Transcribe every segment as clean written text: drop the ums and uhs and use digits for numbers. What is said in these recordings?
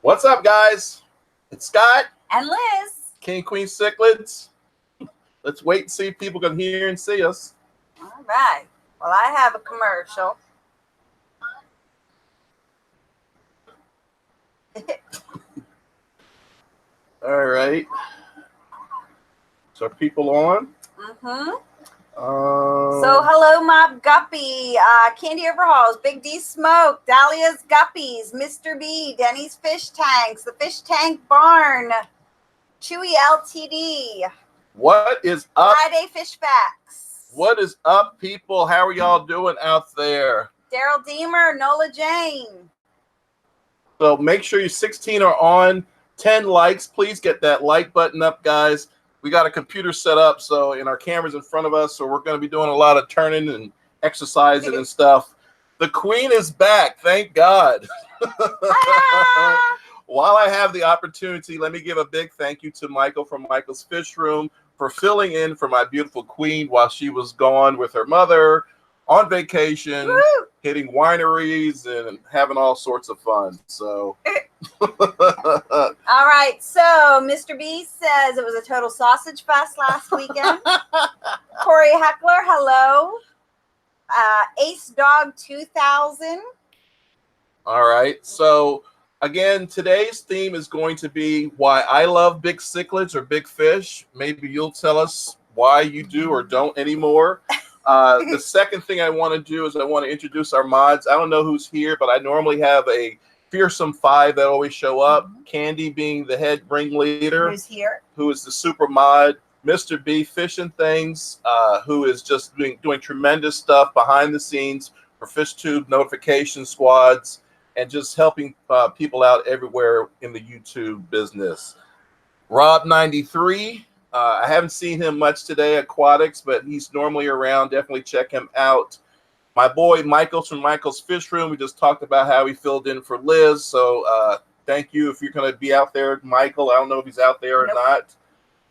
What's up, guys? It's Scott, And Liz. King Queen CIchlids. Let's wait and see if people can hear and see us. All right. Well, I have a commercial. All right. So are people on? Mm-hmm. So, hello, Mob Guppy, Candy Overhauls, Big D Smoke, Dahlia's Guppies, Mr. B, Denny's Fish Tanks, the Fish Tank Barn, Chewy LTD. What is up? Friday Fish Facts. What is up, people? How are y'all doing out there? Daryl Deemer, Nola Jane. So make sure you 16 are on. 10 likes. Please get that like button up, guys. We got a computer set up, and our camera's in front of us, so we're going to be doing a lot of turning and exercising and stuff. The Queen is back, thank God. While I have the opportunity, let me give a big thank you to Michael from Michael's Fish Room for filling in for my beautiful Queen while she was gone with her mother on vacation, hitting wineries and having all sorts of fun. So, all right. So, Mr. B says it was a total sausage fest last weekend. Corey Heckler, hello. Ace Dog 2000. All right. So, again, today's theme is going to be why I love big cichlids or big fish. Maybe you'll tell us why you do or don't anymore. The second thing I want to do is I want to introduce our mods. I don't know who's here, but I normally have a fearsome 5 that always show up. Candy being the head ringleader. Who's here? Who is the super mod. Mr. B, Fish and Things, who is just doing tremendous stuff behind the scenes for FishTube notification squads and just helping people out everywhere in the YouTube business. Rob 93. I haven't seen him much today at Aquatics, but he's normally around. Definitely check him out. My boy Michael's from Michael's Fish Room. We just talked about how he filled in for Liz. So thank you if you're going to be out there, Michael. I don't know if he's out there or not.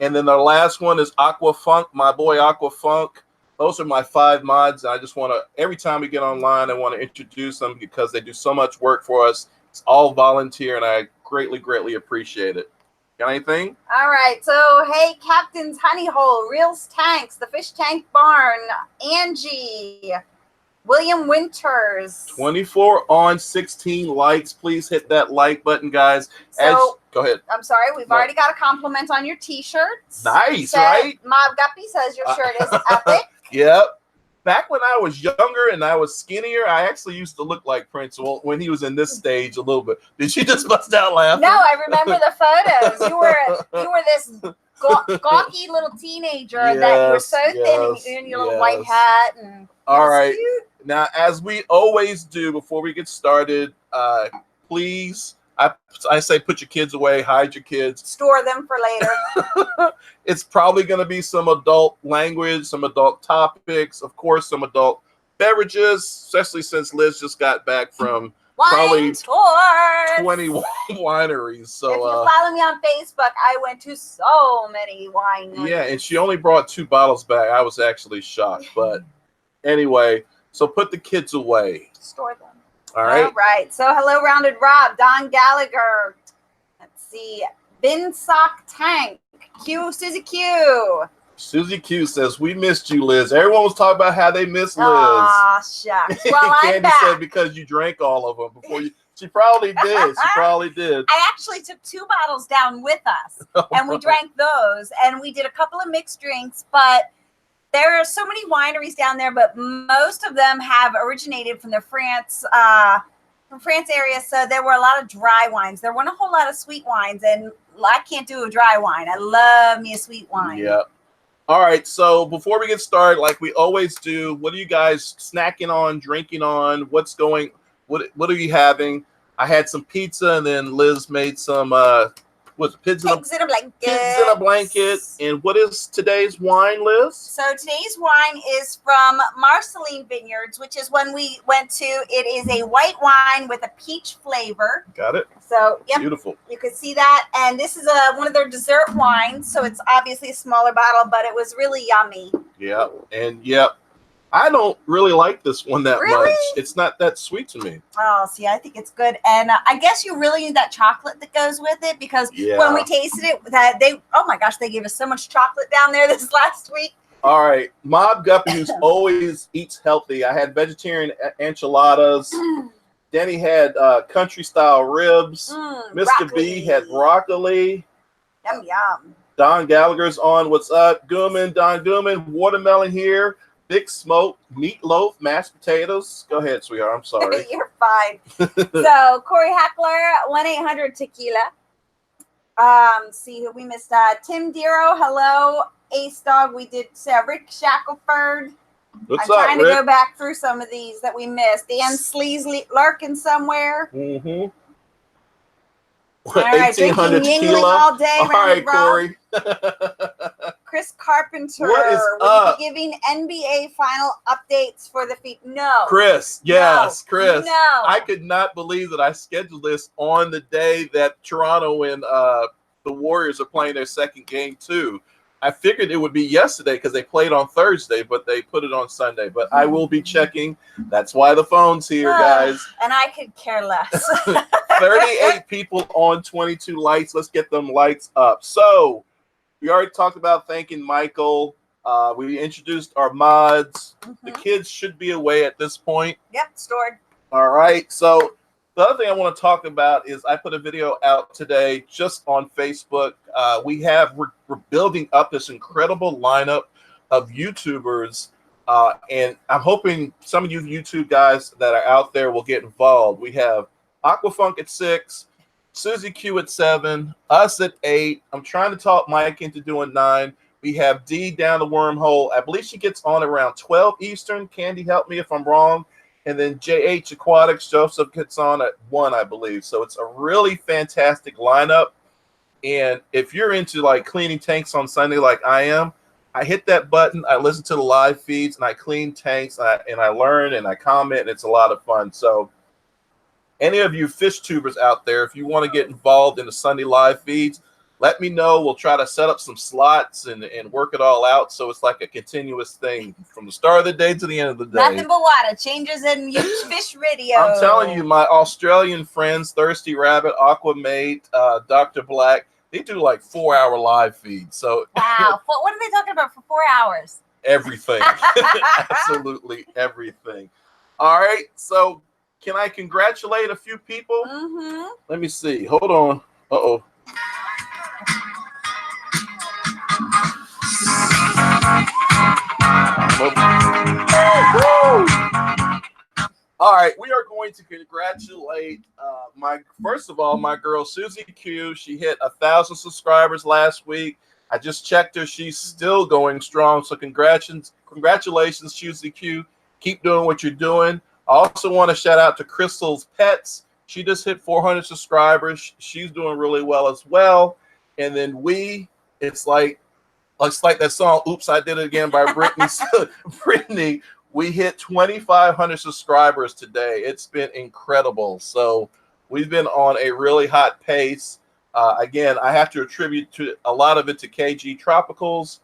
And then the last one is Aqua Funk, my boy Aqua Funk. Those are my 5 mods. I just want to, every time we get online, I want to introduce them because they do so much work for us. It's all volunteer, and I greatly, greatly appreciate it. Got anything? All right. So, hey, Captain's Honey Hole, Reels Tanks, the Fish Tank Barn, Angie, William Winters. 24 on, 16 likes. Please hit that like button, guys. So, go ahead. I'm sorry. We've already got a compliment on your T-shirts. Nice, right? Mob Guppy says your shirt is epic. Yep. Back when I was younger and I was skinnier, I actually used to look like Prince when he was in this stage a little bit. Did she just bust out laughing? No, I remember the photos. You were this gawky little teenager that you were so thin in your little white hat. And all right. Cute. Now, as we always do before we get started, please, I say put your kids away, hide your kids. Store them for later. It's probably going to be some adult language, some adult topics, of course, some adult beverages, especially since Liz just got back from probably 20 wineries. So if you follow me on Facebook, I went to so many wineries. Yeah, and she only brought 2 bottles back. I was actually shocked. But anyway, so put the kids away. Store them. All right. All right. So hello, Rounded Rob, Don Gallagher. Let's see. Bin Sock Tank. Susie Q. Susie Q says, we missed you, Liz. Everyone was talking about how they missed Liz. Aw, shucks. Well, I'm Candy back. said because you drank all of them before you. She probably did. She probably did. I actually took 2 bottles down with us, and we drank those, and we did a couple of mixed drinks, but there are so many wineries down there, but most of them have originated from the France area, so there were a lot of dry wines. There weren't a whole lot of sweet wines, and I can't do a dry wine. I love me a sweet wine. Yeah. All right, so before we get started, like we always do, what are you guys snacking on, drinking on? What are you having? I had some pizza, and then Liz made some pigs in a blanket. Pigs in a blanket. And what is today's wine, Liz? So today's wine is from Marceline Vineyards, which is one we went to. It is a white wine with a peach flavor. Got it. So, yep. Beautiful. You could see that. And this is one of their dessert wines. So it's obviously a smaller bottle, but it was really yummy. Yeah. And yep. I don't really like this one that Really? much. It's not that sweet to me. Oh, see, I think it's good, and I guess you really need that chocolate that goes with it because when we tasted it, oh my gosh, they gave us so much chocolate down there this last week. All right, Mob Guppy, who's always eats healthy. I had vegetarian enchiladas. Denny had country style ribs. Mr. Broccoli. B had broccoli. Yum yum. Don Gallagher's on. What's up, Gooman? Don Gooman. Watermelon here. Big smoke. Meatloaf. Mashed potatoes. Go ahead, sweetheart. I'm sorry. You're fine. So Corey Hackler, 1-800-TEQUILA. See who we missed. Tim Dero. Hello. Ace Dog. We did Rick Shackelford. What's I'm up, trying Rick? to go back through some of these that we missed. Dan Sleasley lurking somewhere. Mm-hmm. All right, drinking 1800 Yingling tequila. all day. All right, Corey. Chris Carpenter. What is Will up? you be giving NBA final updates for the feed? No. Chris, yes, No. Chris. No. I could not believe that I scheduled this on the day that Toronto and the Warriors are playing their second game too. I figured it would be yesterday because they played on Thursday, but they put it on Sunday. But I will be checking. That's why the phone's here, guys. And I could care less. 38 people on 22 lights. Let's get them lights up. So we already talked about thanking Michael. We introduced our mods. The kids should be away at this point. Yep, stored. All right. So the other thing I want to talk about is I put a video out today just on Facebook. We're building up this incredible lineup of YouTubers. And I'm hoping some of you YouTube guys that are out there will get involved. We have Aquafunk at 6, Susie Q at 7, us at 8. I'm trying to talk Mike into doing 9. We have D down the wormhole. I believe she gets on around 12 Eastern. Candy, help me if I'm wrong. And then JH Aquatics, Joseph gets on at 1, I believe. So it's a really fantastic lineup. And if you're into like cleaning tanks on Sunday like I am, I hit that button, I listen to the live feeds, and I clean tanks, and I learn, and I comment, and it's a lot of fun. So any of you fish tubers out there, if you want to get involved in the Sunday live feeds, let me know. We'll try to set up some slots and work it all out so it's like a continuous thing from the start of the day to the end of the day. Nothing but water. Changes in fish radio. I'm telling you, my Australian friends, Thirsty Rabbit, Aquamate, Dr. Black, they do like 4-hour live feeds. So wow. What are they talking about for 4 hours? Everything. Absolutely everything. All right. So can I congratulate a few people? Let me see. Hold on. Uh-oh. All right, we are going to congratulate first of all, my girl Susie Q. She hit 1,000 subscribers last week. I just checked her; she's still going strong. So congratulations, Susie Q. Keep doing what you're doing. I also want to shout out to Crystal's Pets. She just hit 400 subscribers. She's doing really well as well. And then it's like that song "Oops, I Did It Again" by Britney. Britney. We hit 2,500 subscribers today. It's been incredible. So we've been on a really hot pace. Again, I have to attribute to a lot of it to KG Tropicals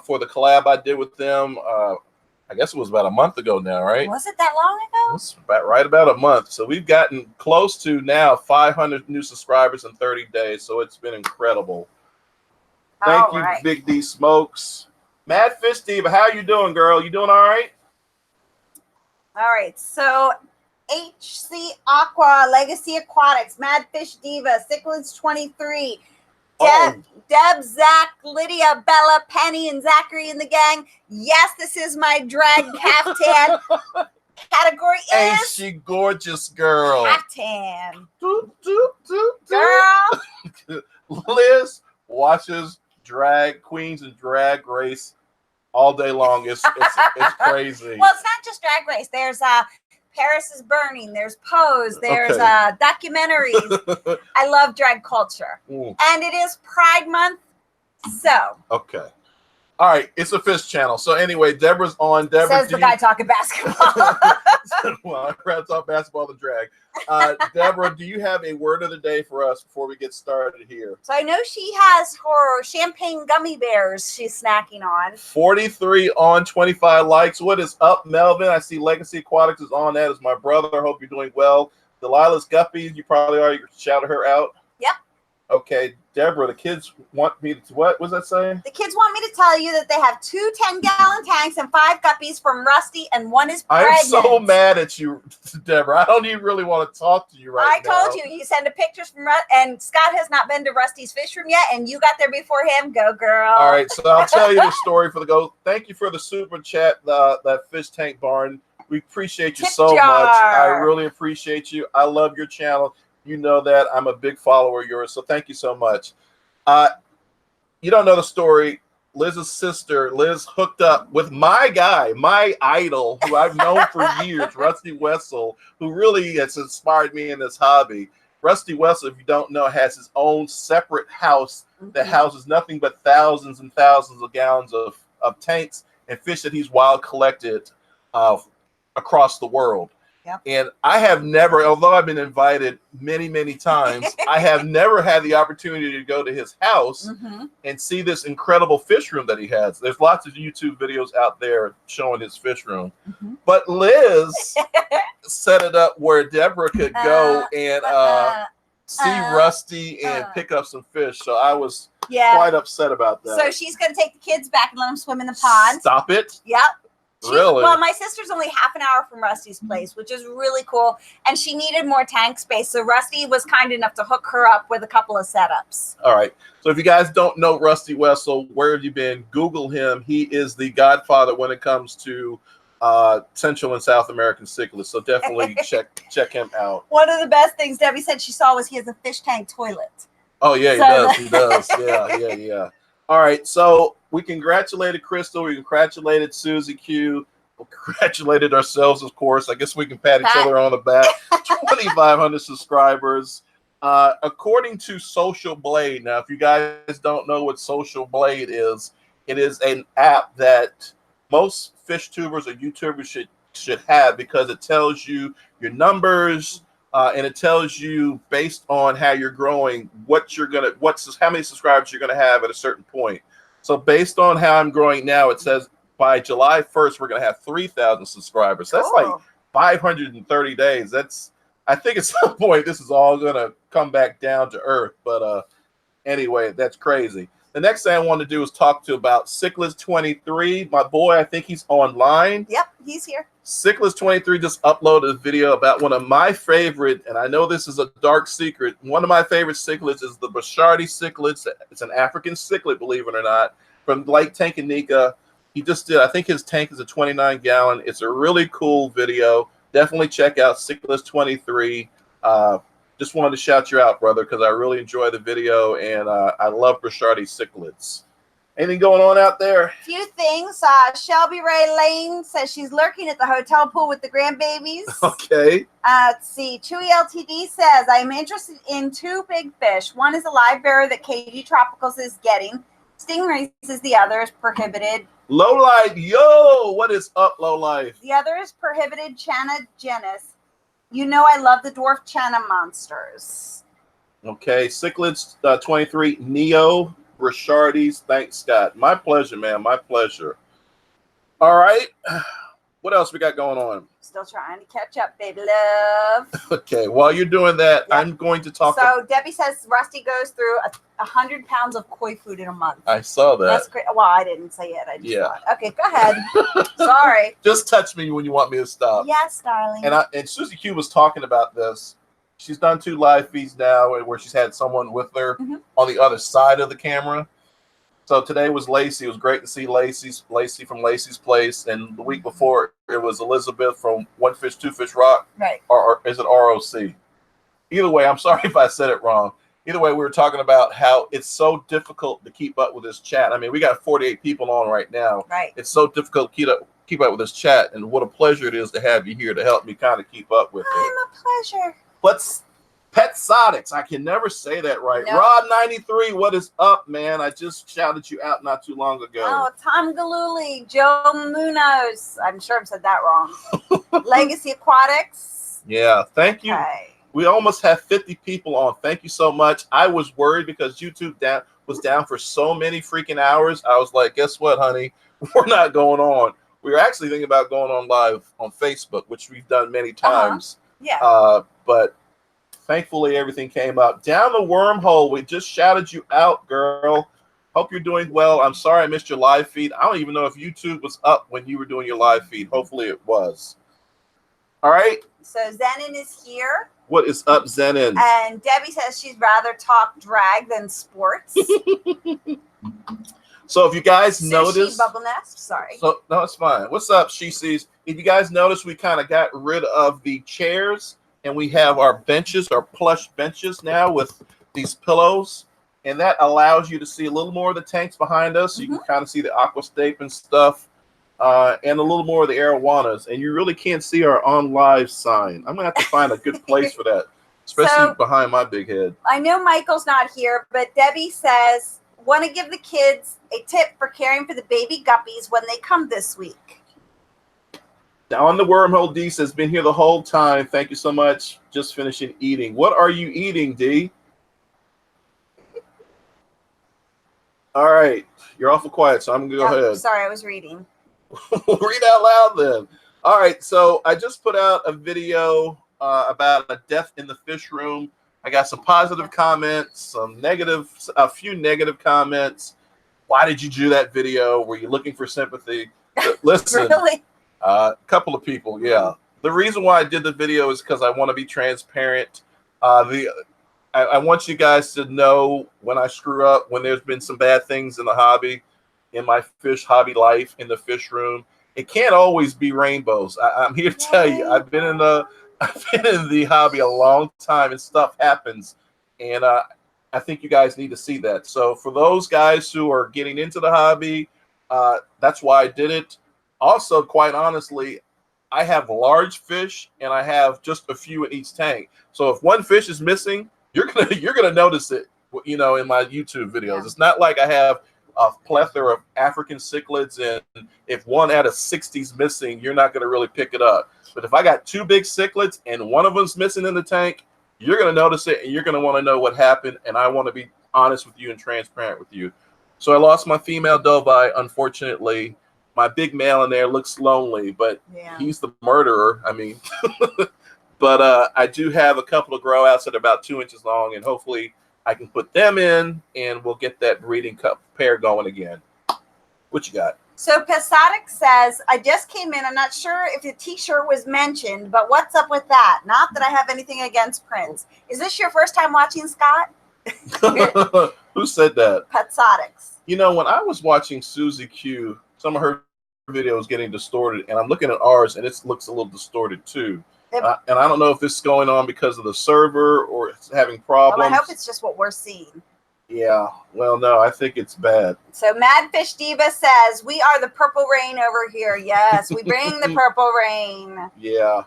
for the collab I did with them. I guess it was about a month ago now, right? Was it that long ago? It's about a month. So we've gotten close to now 500 new subscribers in 30 days. So it's been incredible. Thank you, right. Big D Smokes. Mad Fish Diva, how you doing, girl? You doing all right? All right, so HC Aqua, Legacy Aquatics, Mad Fish Diva, CIchlids 23, Deb, Zach, Lydia, Bella, Penny, and Zachary in the gang. Yes, this is my drag caftan. Category is... Ain't she gorgeous, girl? Caftan. Doop, doop, doop, doop. Girl. Liz watches drag queens and drag race all day long. It's crazy. Well, it's not just Drag Race. There's Paris is Burning. There's Pose. There's documentaries. I love drag culture. And it is Pride Month. So. Okay. All right, it's a fish channel. So anyway, Deborah's on. Deborah, Says the guy talking basketball. well, I'd rather talk basketball than drag. Deborah, do you have a word of the day for us before we get started here? So I know she has her champagne gummy bears she's snacking on. 43 on 25 likes. What is up, Melvin? I see Legacy Aquatics is on that as my brother. I hope you're doing well. Delilah's Guppies, you probably already shouted her out. Yep. Okay, Deborah, the kids want me to, what was that saying? The kids want me to tell you that they have 2 10-gallon tanks and 5 guppies from Rusty, and one is pregnant. I'm so mad at you, Deborah. I don't even really want to talk to you right now. I told you send the pictures from and Scott has not been to Rusty's fish room yet, and you got there before him. Go, girl. All right, so I'll tell you the story for the go. Thank you for the super chat, that fish tank barn. We appreciate you so much. I really appreciate you. I love your channel. You know that. I'm a big follower of yours, so thank you so much. You don't know the story. Liz's sister, Liz, hooked up with my guy, my idol, who I've known for years, Rusty Wessel, who really has inspired me in this hobby. Rusty Wessel, if you don't know, has his own separate house that houses nothing but thousands and thousands of gallons of tanks and fish that he's wild collected across the world. Yep. And I have never, although I've been invited many, many times, I have never had the opportunity to go to his house and see this incredible fish room that he has. There's lots of YouTube videos out there showing his fish room. But Liz set it up where Deborah could go and see Rusty and pick up some fish. So I was quite upset about that. So she's going to take the kids back and let them swim in the pond. Stop it. Yep. Really? Well, my sister's only half an hour from Rusty's place, which is really cool. And she needed more tank space. So Rusty was kind enough to hook her up with a couple of setups. All right. So if you guys don't know Rusty Wessel, where have you been? Google him. He is the godfather when it comes to Central and South American cichlids. So definitely check him out. One of the best things Debbie said she saw was he has a fish tank toilet. Oh, yeah, he does. Yeah. All right, so we congratulated Crystal. We congratulated Susie Q. We congratulated ourselves, of course. I guess we can pat each other on the back. 2,500 subscribers. According to Social Blade, now, if you guys don't know what Social Blade is, it is an app that most fish tubers or YouTubers should have because it tells you your numbers, and it tells you based on how you're growing, how many subscribers you're gonna have at a certain point. So based on how I'm growing now, it says by July 1st we're gonna have 3,000 subscribers. That's like 530 days. I think at some point this is all gonna come back down to earth. But anyway, that's crazy. The next thing I want to do is talk to about CIchlids 23. My boy, I think he's online. Yep, he's here. CIchlids 23 just uploaded a video about one of my favorite, and I know this is a dark secret. One of my favorite cichlids is the Bashardi cichlids. It's an African cichlid, believe it or not, from Lake Tanganyika. He just did, I think his tank is a 29-gallon. It's a really cool video. Definitely check out CIchlids 23. Just wanted to shout you out, brother, because I really enjoy the video, and I love Bashardi cichlids. Anything going on out there? Few things. Shelby Ray Lane says she's lurking at the hotel pool with the grandbabies. Okay. Let's see. Chewy LTD says, I'm interested in 2 big fish. One is a live bearer that KG Tropicals is getting. Stingrays is the other is prohibited. Low Life, yo, what is up, Low Life? The other is prohibited Channa genus. You know I love the dwarf Channa monsters. Okay, CIchlids 23, Neo, Brashardis. Thanks, Scott. My pleasure, man. My pleasure. All right. What else we got going on? Still trying to catch up, baby love. Okay, while you're doing that, yep. I'm going to talk. So Debbie says Rusty goes through 100 pounds of koi food in a month. I saw that. That's great. Well, I didn't say it. I just thought. Okay, go ahead. Sorry. Just touch me when you want me to stop. Yes, darling. And Susie Q was talking about this. She's done 2 live feeds now where she's had someone with her on the other side of the camera. So today was Lacey. It was great to see Lacey from Lacey's Place. And the week before, it was Elizabeth from One Fish, Two Fish Rock. Right. Or is it ROC? Either way, I'm sorry if I said it wrong. Either way, we were talking about how it's so difficult to keep up with this chat. I mean, we got 48 people on right now. Right. It's so difficult to keep up with this chat. And what a pleasure it is to have you here to help me kind of keep up with it. I'm a pleasure. Let's Petsotics. I can never say that right. Nope. Rod93, what is up, man? I just shouted you out not too long ago. Oh, Tom Galuli, Joe Munoz. I'm sure I've said that wrong. Legacy Aquatics. Yeah, thank you. Okay. We almost have 50 people on. Thank you so much. I was worried because YouTube was down for so many freaking hours. I was like, guess what, honey? We're not going on. We were actually thinking about going on live on Facebook, which we've done many times. Yeah. But thankfully, everything came up. Down the wormhole, we just shouted you out, girl. Hope you're doing well. I'm sorry I missed your live feed. I don't even know if YouTube was up when you were doing your live feed. Hopefully it was. All right. So Zenon is here. What is up, Zenon? And Debbie says she'd rather talk drag than sports. So if you guys Sushi notice, Bubble Nest, sorry. So no, it's fine. What's up, She Sees? If you guys notice, we kind of got rid of the chairs and we have our benches, our plush benches now with these pillows, and that allows you to see a little more of the tanks behind us. So you can kind of see the aquascape and stuff, and a little more of the arowanas. And you really can't see our on live sign. I'm gonna have to find a good place for that, especially behind my big head. I know Michael's not here, but Debbie says, want to give the kids a tip for caring for the baby guppies when they come this week. Down the wormhole, D says, been here the whole time. Thank you so much. Just finishing eating. What are you eating, D? All right. You're awful quiet, so I'm going to go ahead. Sorry, I was reading. Read out loud then. All right. So I just put out a video about a death in the fish room. I got some positive comments, some negative, a few negative comments. Why did you do that video? Were you looking for sympathy? Listen, really? A couple of people, yeah. The reason why I did the video is because I want to be transparent. I want you guys to know when I screw up, when there's been some bad things in the hobby, in my fish hobby life, in the fish room. It can't always be rainbows. I'm here to tell you, I've been in the hobby a long time, and stuff happens, and I think you guys need to see that. So for those guys who are getting into the hobby, that's why I did it. Also, quite honestly, I have large fish and I have just a few in each tank. So if one fish is missing, you're gonna notice it, you know, in my YouTube videos. Yeah. It's not like I have a plethora of African cichlids, and if one out of 60 is missing, you're not gonna really pick it up. But if I got two big cichlids and one of them's missing in the tank, you're gonna notice it and you're gonna want to know what happened. And I want to be honest with you and transparent with you. So I lost my female doveye, unfortunately. My big male in there looks lonely, but he's the murderer. I mean, but I do have a couple of grow outs that are about 2 inches long, and hopefully I can put them in and we'll get that breeding cup pair going again. What you got? So Pasatic says, I just came in. I'm not sure if the t-shirt was mentioned, but what's up with that? Not that I have anything against Prince. Is this your first time watching Scott? Who said that? Patsatics. You know, when I was watching Susie Q, some of her videos getting distorted, and I'm looking at ours and it looks a little distorted too. And I don't know if this is going on because of the server or it's having problems. Well, I hope it's just what we're seeing. Yeah, well, no, I think it's bad. So Madfish Diva says, we are the purple rain over here. Yes, we bring the purple rain. Yeah.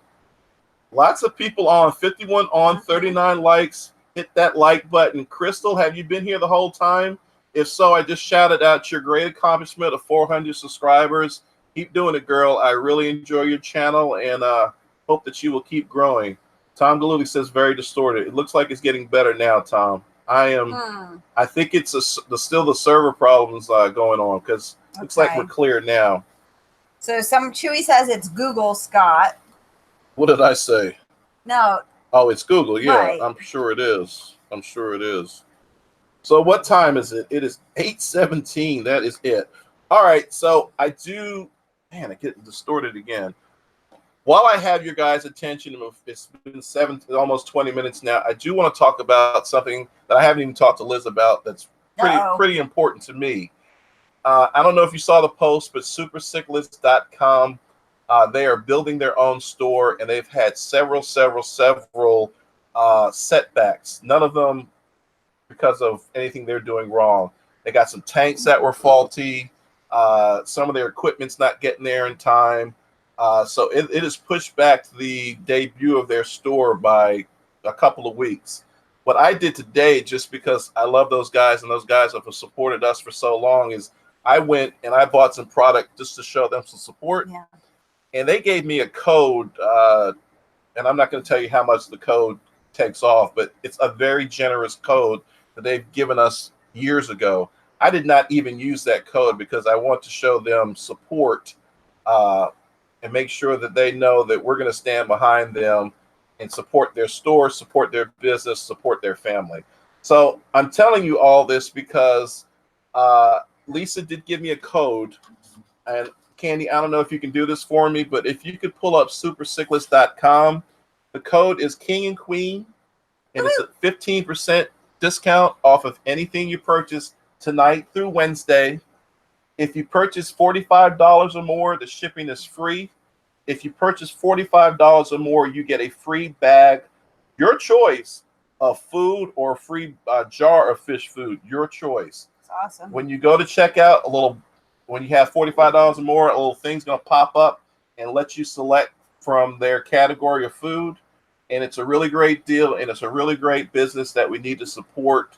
Lots of people on. 51 on, 39 likes. Hit that like button. Crystal, have you been here the whole time? If so, I just shouted out your great accomplishment of 400 subscribers. Keep doing it, girl. I really enjoy your channel and hope that you will keep growing. Tom Galuli says very distorted. It looks like it's getting better now, Tom. I think it's still the server problems going on, because it looks like we're clear now. So some Chewy says it's Google, Scott. What did I say? No. Oh, it's Google. Yeah, right. I'm sure it is. I'm sure it is. So what time is it? It is 8:17. That is it. All right. So I do. Man, I get distorted again. While I have your guys' attention, it's been almost 20 minutes now. I do want to talk about something that I haven't even talked to Liz about. That's pretty important to me. I don't know if you saw the post, but supercichlids.com. They are building their own store, and they've had several setbacks. None of them because of anything they're doing wrong. They got some tanks that were faulty. Some of their equipment's not getting there in time. So it has pushed back the debut of their store by a couple of weeks. What I did today, just because I love those guys and those guys have supported us for so long, is I went and I bought some product just to show them some support. Yeah. And they gave me a code, and I'm not going to tell you how much the code takes off, but it's a very generous code that they've given us years ago. I did not even use that code because I want to show them support and make sure that they know that we're going to stand behind them and support their store, support their business, support their family. So I'm telling you all this because Lisa did give me a code. And Candy, I don't know if you can do this for me, but if you could pull up supercichlids.com, the code is King and Queen, and it's a 15% discount off of anything you purchase tonight through Wednesday. If you purchase $45 or more, the shipping is free. If you purchase $45 or more, you get a free bag, your choice, of food or a free jar of fish food, your choice. It's awesome. When you go to checkout, when you have $45 or more, a little thing's going to pop up and let you select from their category of food. And it's a really great deal, and it's a really great business that we need to support.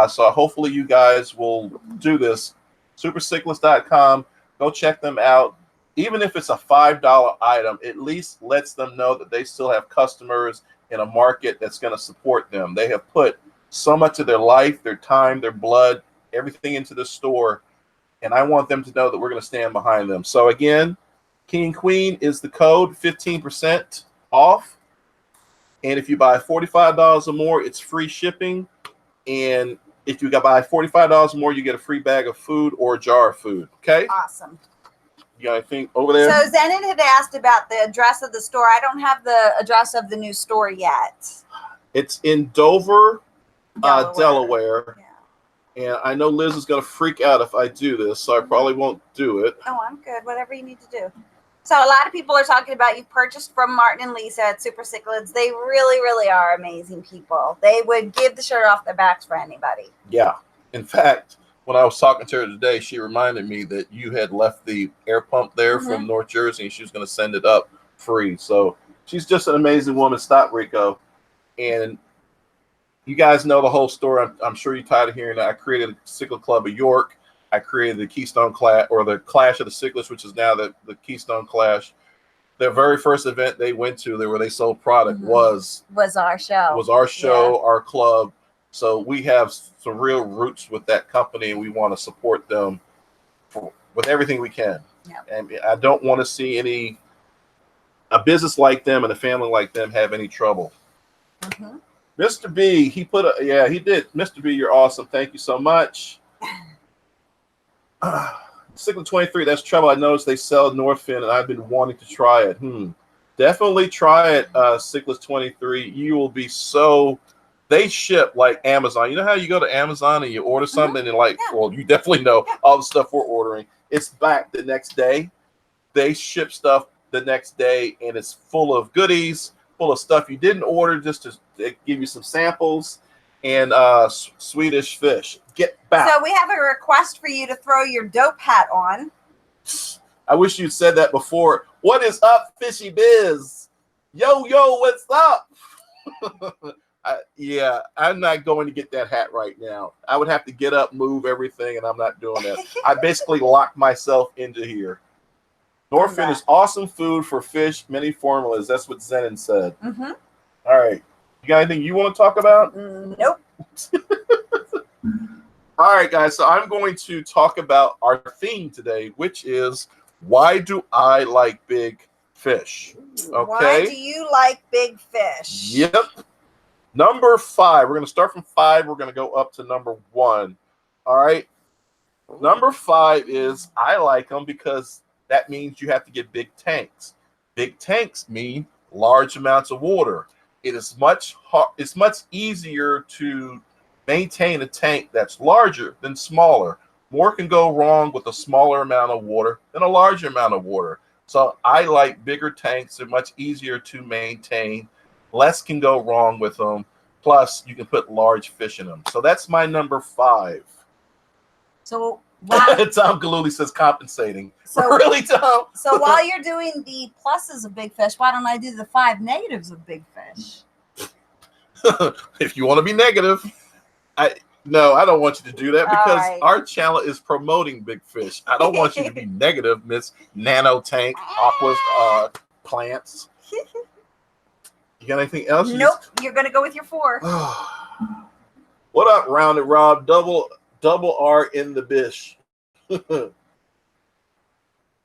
So hopefully you guys will do this. Supercichlids.com. Go check them out. Even if it's a $5 item, at least lets them know that they still have customers in a market that's going to support them. They have put so much of their life, their time, their blood, everything into the store. And I want them to know that we're going to stand behind them. So again, King and Queen is the code, 15% off. And if you buy $45 or more, it's free shipping. And if you buy $45 or more, you get a free bag of food or a jar of food. Okay? Awesome. You got anything over there? So Zenon had asked about the address of the store. I don't have the address of the new store yet. It's in Dover, Delaware. Yeah. And I know Liz is going to freak out if I do this, so I probably won't do it. Oh, I'm good. Whatever you need to do. So a lot of people are talking about you purchased from Martin and Lisa at Super Cichlids. They really, really are amazing people. They would give the shirt off their backs for anybody. Yeah. In fact, when I was talking to her today, she reminded me that you had left the air pump there from North Jersey, and she was going to send it up free. So she's just an amazing woman. Stop, Rico. And you guys know the whole story. I'm sure you're tired of hearing that. I created the Cichlid Club of York. I created the Keystone Clash, or the Clash of the Cichlids, which is now the Keystone Clash. Their very first event they went to, where they sold product, was our show. Was our show, our club. So we have some real roots with that company, and we want to support them with everything we can. Yep. And I don't want to see a business like them and a family like them have any trouble. Mm-hmm. Mr. B, he did. Mr. B, you're awesome. Thank you so much. Cichlid 23, that's trouble. I noticed they sell Norfin, and I've been wanting to try it. Definitely try it, Cichlid 23. You will be so... They ship like Amazon. You know how you go to Amazon and you order something and well, you definitely know all the stuff we're ordering. It's back the next day. They ship stuff the next day, and it's full of goodies, full of stuff you didn't order, just to give you some samples, and Swedish fish. Get back. So we have a request for you to throw your dope hat on. I wish you'd said that before. What is up, Fishy Biz? Yo, what's up? I'm not going to get that hat right now. I would have to get up, move everything, and I'm not doing that. I basically locked myself into here. Norfin is awesome food for fish, many formulas. That's what Zenon said. Mm-hmm. All right. You got anything you want to talk about? Nope. All right, guys. So I'm going to talk about our theme today, which is, why do I like big fish? Okay. Why do you like big fish? Yep. Number 5. We're going to start from 5. We're going to go up to number 1. All right. Number 5 is, I like them because that means you have to get big tanks. Big tanks mean large amounts of water. It's much easier to maintain a tank that's larger than smaller. More can go wrong with a smaller amount of water than a larger amount of water. So I like bigger tanks. They're much easier to maintain. Less can go wrong with them. Plus, you can put large fish in them. So that's my number 5. So Tom Galuli says compensating. So, really, Tom? So while you're doing the pluses of big fish, why don't I do the 5 negatives of big fish? If you want to be negative, no, I don't want you to do that because right. our channel is promoting big fish. I don't want you to be negative, Miss Nano Tank Aqua Plants. You got anything else? Nope. You're gonna go with your 4. What up, Rounded Rob? Double R in the bish.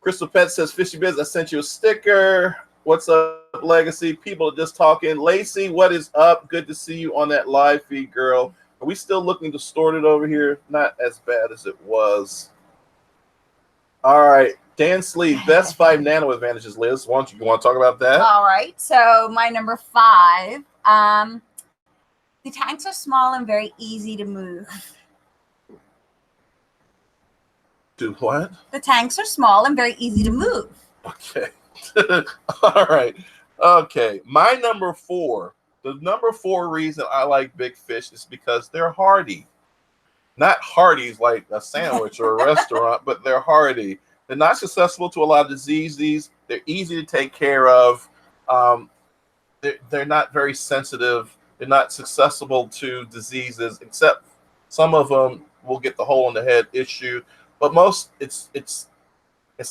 Crystal Pet says, Fishy Biz, I sent you a sticker. What's up, Legacy? People are just talking. Lacey, what is up? Good to see you on that live feed, girl. Are we still looking distorted over here? Not as bad as it was. All right. Dan Sleeve, best 5 nano advantages, Liz. You want to talk about that? All right. So my number 5. The tanks are small and very easy to move. Do what? The tanks are small and very easy to move. Okay. All right. Okay. My number 4. The number 4 reason I like big fish is because they're hardy. Not hardies like a sandwich or a restaurant, but they're hardy. They're not susceptible to a lot of diseases. They're easy to take care of. They're not very sensitive. They're not susceptible to diseases, except some of them will get the hole in the head issue. But most, it's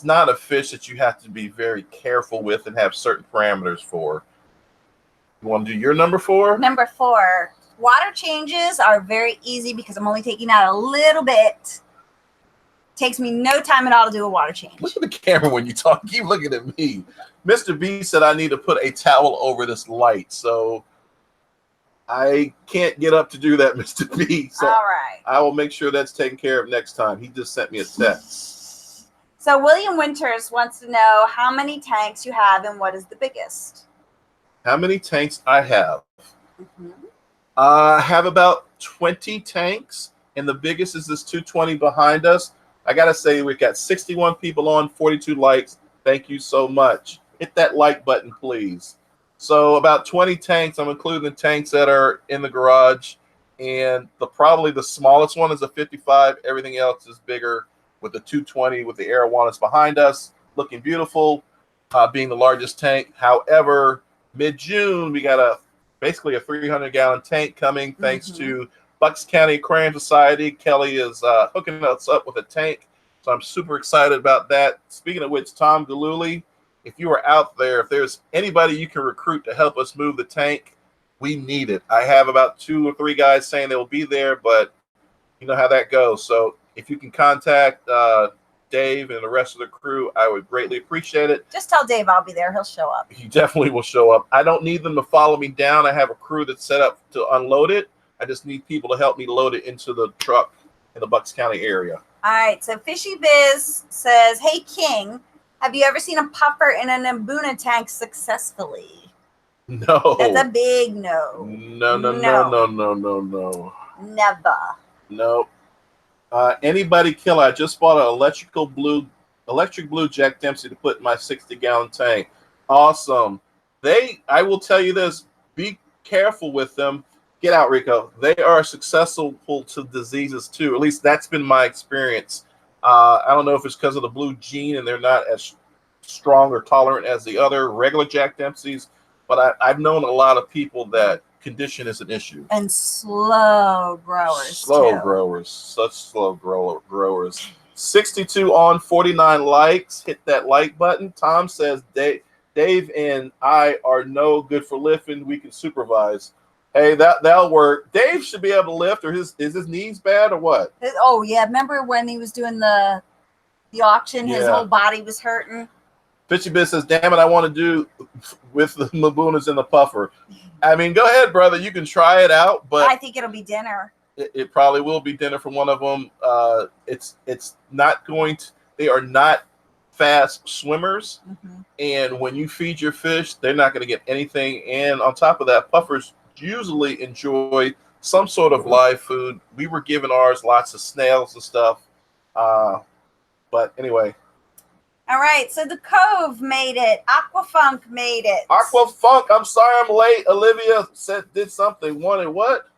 not a fish that you have to be very careful with and have certain parameters for. You want to do your number 4? Number 4. Water changes are very easy because I'm only taking out a little bit. Takes me no time at all to do a water change. Look at the camera when you talk. Keep looking at me. Mr. B said I need to put a towel over this light, so I can't get up to do that, Mr. B. So all right. I will make sure that's taken care of next time. He just sent me a text. So William Winters wants to know how many tanks you have and what is the biggest. How many tanks I have? Mm-hmm. I have about 20 tanks, and the biggest is this 220 behind us. I got to say, we've got 61 people on, 42 likes. Thank you so much. Hit that like button, please. So about 20 tanks. I'm including the tanks that are in the garage. And probably the smallest one is a 55. Everything else is bigger with the 220 with the arowanas behind us. Looking beautiful, being the largest tank. However, mid-June, we got basically a 300-gallon tank coming thanks to Bucks County Aquarium Society. Kelly is hooking us up with a tank, so I'm super excited about that. Speaking of which, Tom Galuli, if you are out there, if there's anybody you can recruit to help us move the tank, we need it. I have about 2 or 3 guys saying they will be there, but you know how that goes. So if you can contact Dave and the rest of the crew, I would greatly appreciate it. Just tell Dave I'll be there. He'll show up. He definitely will show up. I don't need them to follow me down. I have a crew that's set up to unload it. I just need people to help me load it into the truck in the Bucks County area. All right. So Fishy Biz says, hey, King, have you ever seen a puffer in an Mbuna tank successfully? No. That's a big no. No. Never. Nope. Anybody killer? I just bought an electric blue Jack Dempsey to put in my 60-gallon tank. Awesome. I will tell you this, be careful with them. Get out, Rico. They are susceptible to diseases too. At least that's been my experience. I don't know if it's because of the blue gene and they're not as strong or tolerant as the other regular Jack Dempseys, but I've known a lot of people that condition is an issue. And slow growers. Such slow growers. 62 on, 49 likes. Hit that like button. Tom says Dave and I are no good for lifting. We can supervise. Hey, that'll work. Dave should be able to lift, or is his knees bad or what? Oh yeah, remember when he was doing the auction? His whole body was hurting. Fishy Biz says, damn it, I want to do with the Mbunas and the puffer. I mean, go ahead, brother. You can try it out, but I think it'll be dinner. It probably will be dinner for one of them. It's not going to. They are not fast swimmers, and when you feed your fish, they're not going to get anything. And on top of that, puffers usually enjoy some sort of live food. We were giving ours lots of snails and stuff, but anyway. All right, so the Cove made it. Aquafunk made it. Aquafunk, I'm sorry I'm late. Olivia did something. Wanted what?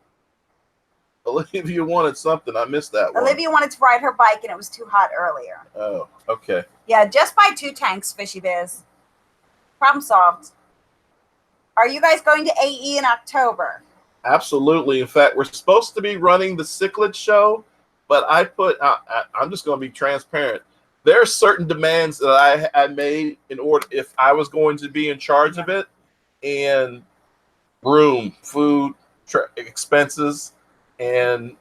Olivia wanted something. I missed that one. Olivia wanted to ride her bike, and it was too hot earlier. Oh, okay. Yeah, just buy 2 tanks, Fishy Biz. Problem solved. Are you guys going to AE in October? Absolutely. In fact, we're supposed to be running the Cichlid show, but I'm just going to be transparent. There are certain demands that I made in order if I was going to be in charge of it, and room, food, expenses, and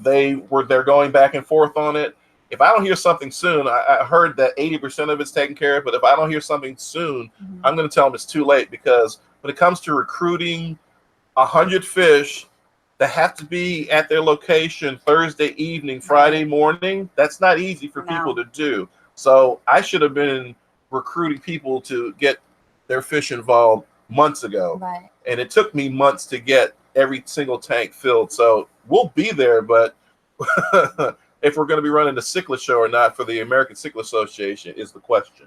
they're going back and forth on it. If I don't hear something soon, I heard that 80% of it's taken care of, but if I don't hear something soon, I'm going to tell them it's too late, because when it comes to recruiting 100 fish that have to be at their location Thursday evening, Friday morning, that's not easy for people to do. So I should have been recruiting people to get their fish involved months ago. Right. And it took me months to get every single tank filled. So we'll be there, but if we're going to be running the Cichlid show or not for the American Cichlid Association is the question.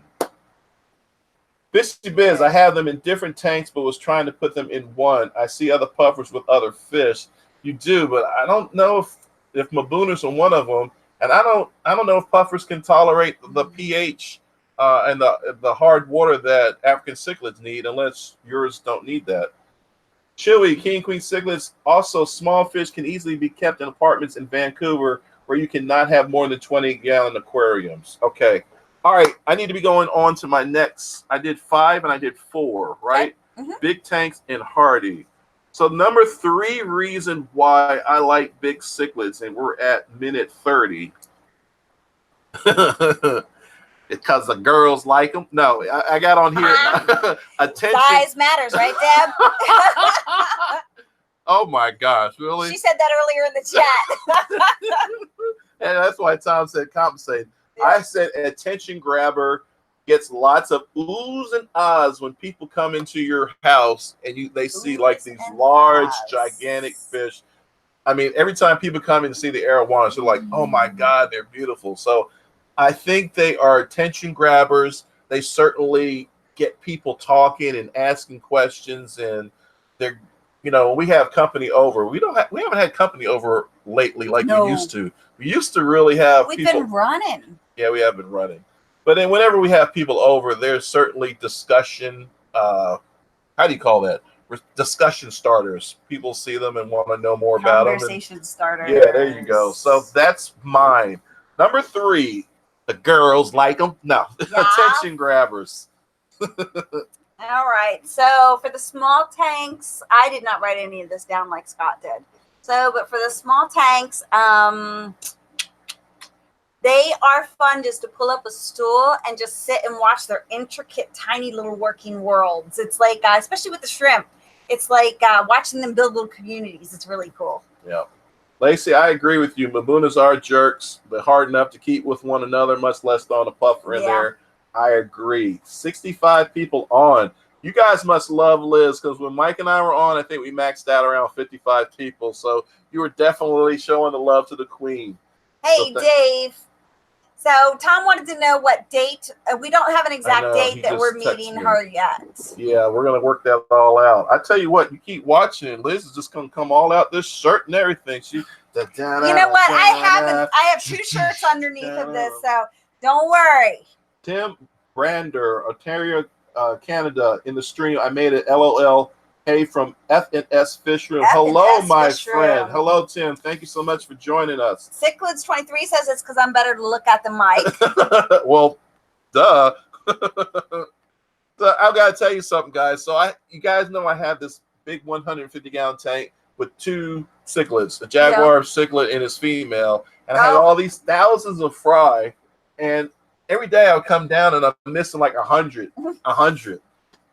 Fishy Biz, I have them in different tanks, but was trying to put them in one. I see other puffers with other fish. You do, but I don't know if Mabuna's in one of them, and I don't know if puffers can tolerate the pH and the hard water that African cichlids need, unless yours don't need that. Chewy, King Queen cichlids. Also, small fish can easily be kept in apartments in Vancouver where you cannot have more than 20-gallon aquariums. Okay. All right, I need to be going on to my next. I did 5 and I did 4, right? Okay. Big tanks and hardy. So number 3 reason why I like big cichlids, and we're at minute 30. Because the girls like them. No, I got on here. Attention. Size matters, right, Deb? Oh my gosh, really? She said that earlier in the chat. And that's why Tom said compensate. Yeah. I said attention grabber, gets lots of oohs and ahs when people come into your house and they see like these large, gigantic fish. I mean, every time people come in to see the arowanas, they're like, oh my God, they're beautiful. So I think they are attention grabbers. They certainly get people talking and asking questions, and they're, when we have company over, we haven't had company over lately like we used to. We used to really have We've people. been running. Yeah, we have been running. But then whenever we have people over, there's certainly discussion. How do you call that? Discussion starters. People see them and want to know more about them. Conversation starters. Yeah, there you go. So that's mine. Number 3, the girls like them. No, attention grabbers. All right. So for the small tanks, I did not write any of this down like Scott did. So, but for the small tanks, they are fun just to pull up a stool and just sit and watch their intricate, tiny little working worlds. It's like, especially with the shrimp, it's like watching them build little communities. It's really cool. Yeah. Lacey, I agree with you. Mabunas are jerks. They're hard enough to keep with one another, much less throwing a puffer in there. I agree. 65 people on. You guys must love Liz, because when Mike and I were on, I think we maxed out around 55 people. So you were definitely showing the love to the queen. Hey, so Dave. So Tom wanted to know what date. We don't have an exact date that we're meeting her yet. Yeah, we're going to work that all out. I tell you what, you keep watching. Liz is just going to come all out this shirt and everything. You know what? I have 2 shirts underneath of this, so don't worry. Tim Brander, Ontario, Canada, in the stream. I made it. LOL. Hey, from FNS Fish Room. Hello, my friend. Hello, Tim. Thank you so much for joining us. Cichlids 23 says it's because I'm better to look at the mic. Well, duh. So I've got to tell you something, guys. So you guys know I have this big 150-gallon tank with 2 cichlids, a jaguar cichlid and his female, and I had all these thousands of fry, and every day I would come down and I'm missing like 100. And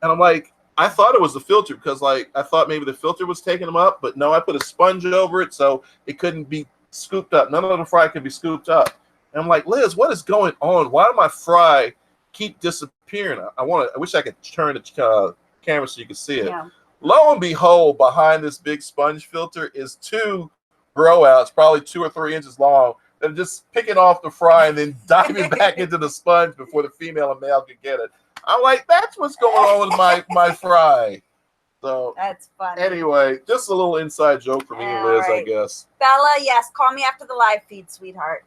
I'm like, I thought it was the filter, because I thought maybe the filter was taking them up, but no, I put a sponge over it so it couldn't be scooped up. None of the fry could be scooped up. And I'm like, Liz, what is going on? Why do my fry keep disappearing? I wish I could turn the camera so you could see it. Yeah. Lo and behold, behind this big sponge filter is 2 grow outs, probably 2 or 3 inches long. They're just picking off the fry and then diving back into the sponge before the female and male could get it. I'm like, that's what's going on with my fry. So that's funny. Anyway, just a little inside joke for me and Liz, I guess. Bella, yes, call me after the live feed, sweetheart.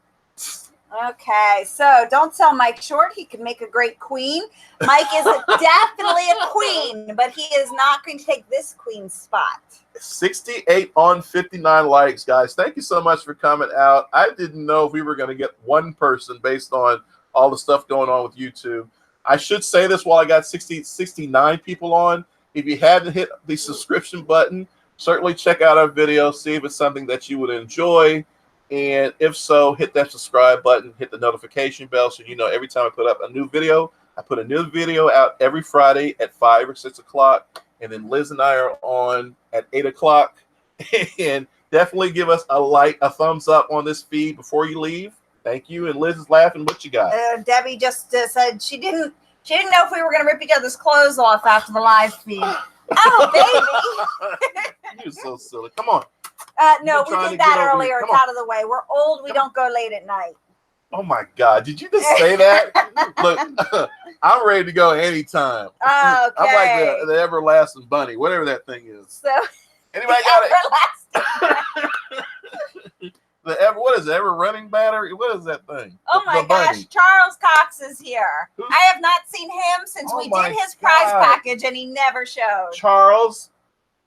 Okay, so don't sell Mike short. He could make a great queen. Mike is definitely a queen, but he is not going to take this queen's spot. 68 on 59 likes, guys. Thank you so much for coming out. I didn't know if we were going to get one person based on all the stuff going on with YouTube. I should say this while I got 69 people on. If you haven't hit the subscription button, certainly check out our video, see if it's something that you would enjoy. And if so, hit that subscribe button, hit the notification bell so you know every time I put up a new video. I put a new video out every Friday at 5 or 6 o'clock. And then Liz and I are on at 8 o'clock. And definitely give us a thumbs up on this feed before you leave. Thank you. And Liz is laughing. What you got? Debbie just said she didn't know if we were going to rip each other's clothes off after the live feed. Oh, baby. You're so silly. Come on. No, we did that earlier. It's out of the way. We're old. We don't go late at night. Oh, my God. Did you just say that? Look, I'm ready to go anytime. Okay. I'm like the everlasting bunny, whatever that thing is. So, anybody got it? What is it? Ever running battery? What is that thing? Oh my gosh, Charles Cox is here. I have not seen him since we did his prize package and he never showed. Charles,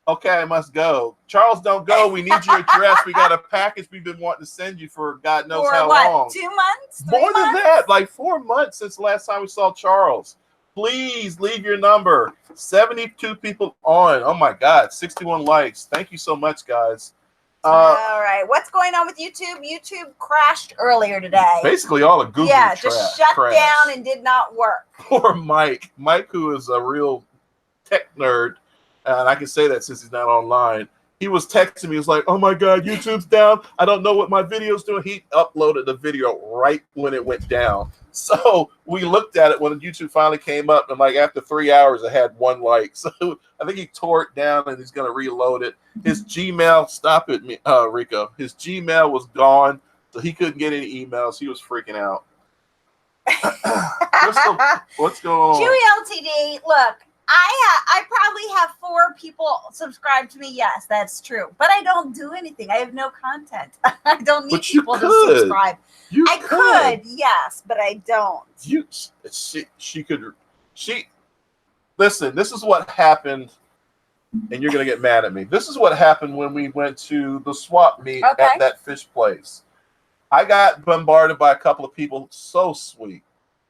okay, I must go. Charles, don't go. We need your address. We got a package we've been wanting to send you for God knows how long. 2 months? More than that, like 4 months since the last time we saw Charles. Please leave your number. 72 people on. Oh my God, 61 likes. Thank you so much, guys. All right, what's going on with YouTube? YouTube crashed earlier today. Basically, all of Google just shut down and did not work. Poor Mike. Mike, who is a real tech nerd, and I can say that since he's not online. He was texting me. He was like, "Oh my God, YouTube's down. I don't know what my video's doing." He uploaded the video right when it went down. So we looked at it when YouTube finally came up, and like after 3 hours, it had 1 like. So I think he tore it down, and he's going to reload it. His Gmail, stop it, Rico. His Gmail was gone, so he couldn't get any emails. He was freaking out. What's going on? Chewy LTD, look. I probably have 4 people subscribe to me. Yes, that's true. But I don't do anything. I have no content. I don't need people to subscribe. I could, yes, but I don't. Listen, this is what happened, and you're going to get mad at me. This is what happened when we went to the swap meet at that fish place. I got bombarded by a couple of people, so sweet.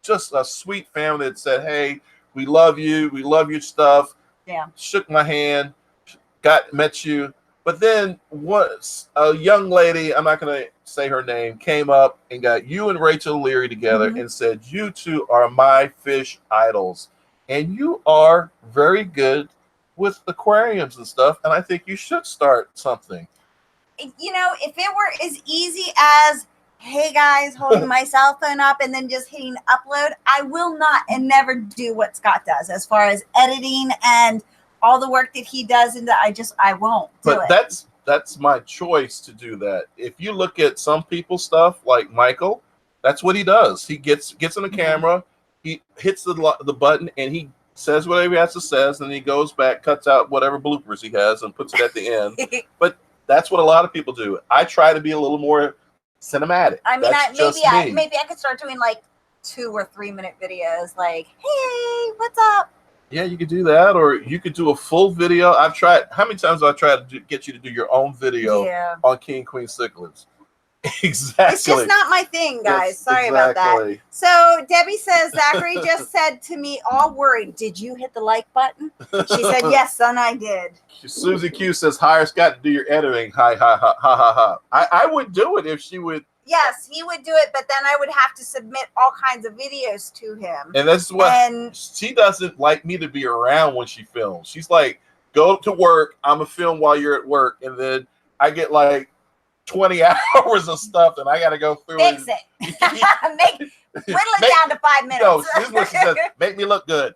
Just a sweet family that said, "Hey, we love you. We love your stuff." Yeah. Shook my hand, met you. But then once a young lady, I'm not going to say her name, came up and got you and Rachel Leary together and said, "You two are my fish idols. And you are very good with aquariums and stuff. And I think you should start something." You know, if it were as easy as, "Hey guys, holding my cell phone up and then just hitting upload," I will not and never do what Scott does as far as editing and all the work that he does. And I won't do it. But that's my choice to do that. If you look at some people's stuff, like Michael, that's what he does. He gets in the camera, he hits the button, and he says whatever he has to say, and then he goes back, cuts out whatever bloopers he has, and puts it at the end. But that's what a lot of people do. I try to be a little more cinematic. I mean, maybe I could start doing like 2 or 3 minute videos, like, "Hey, what's up?" Yeah, you could do that, or you could do a full video. I've tried. How many times have I tried to get you to do your own video on King Queen Cichlids? Exactly. It's just not my thing, guys. Sorry about that. So Debbie says, Zachary just said to me, all worried, "Did you hit the like button?" She said, "Yes, son, I did." Susie Q says, "Hire Scott to do your editing." Hi, ha, ha, ha, ha, ha. I would do it if she would. Yes, he would do it, but then I would have to submit all kinds of videos to him. And that's what she doesn't like me to be around when she films. She's like, "Go to work. I'm gonna film while you're at work," and then I get like 20 hours of stuff, and I got to go through. Fix it. Whittle it down to 5 minutes. No, this is what she says. "Make me look good."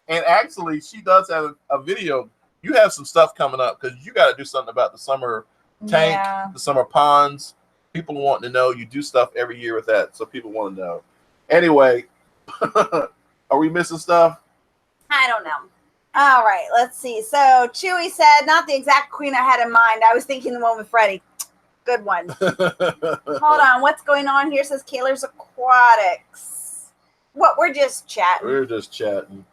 And actually, she does have a video. You have some stuff coming up because you got to do something about the summer tank, the summer ponds. People want to know. You do stuff every year with that, so people want to know. Anyway, are we missing stuff? I don't know. All right, let's see. So Chewy said, "Not the exact queen I had in mind. I was thinking the one with Freddie." Good one. Hold on. What's going on here? Says Kaler's Aquatics. What? We're just chatting. We're just chatting.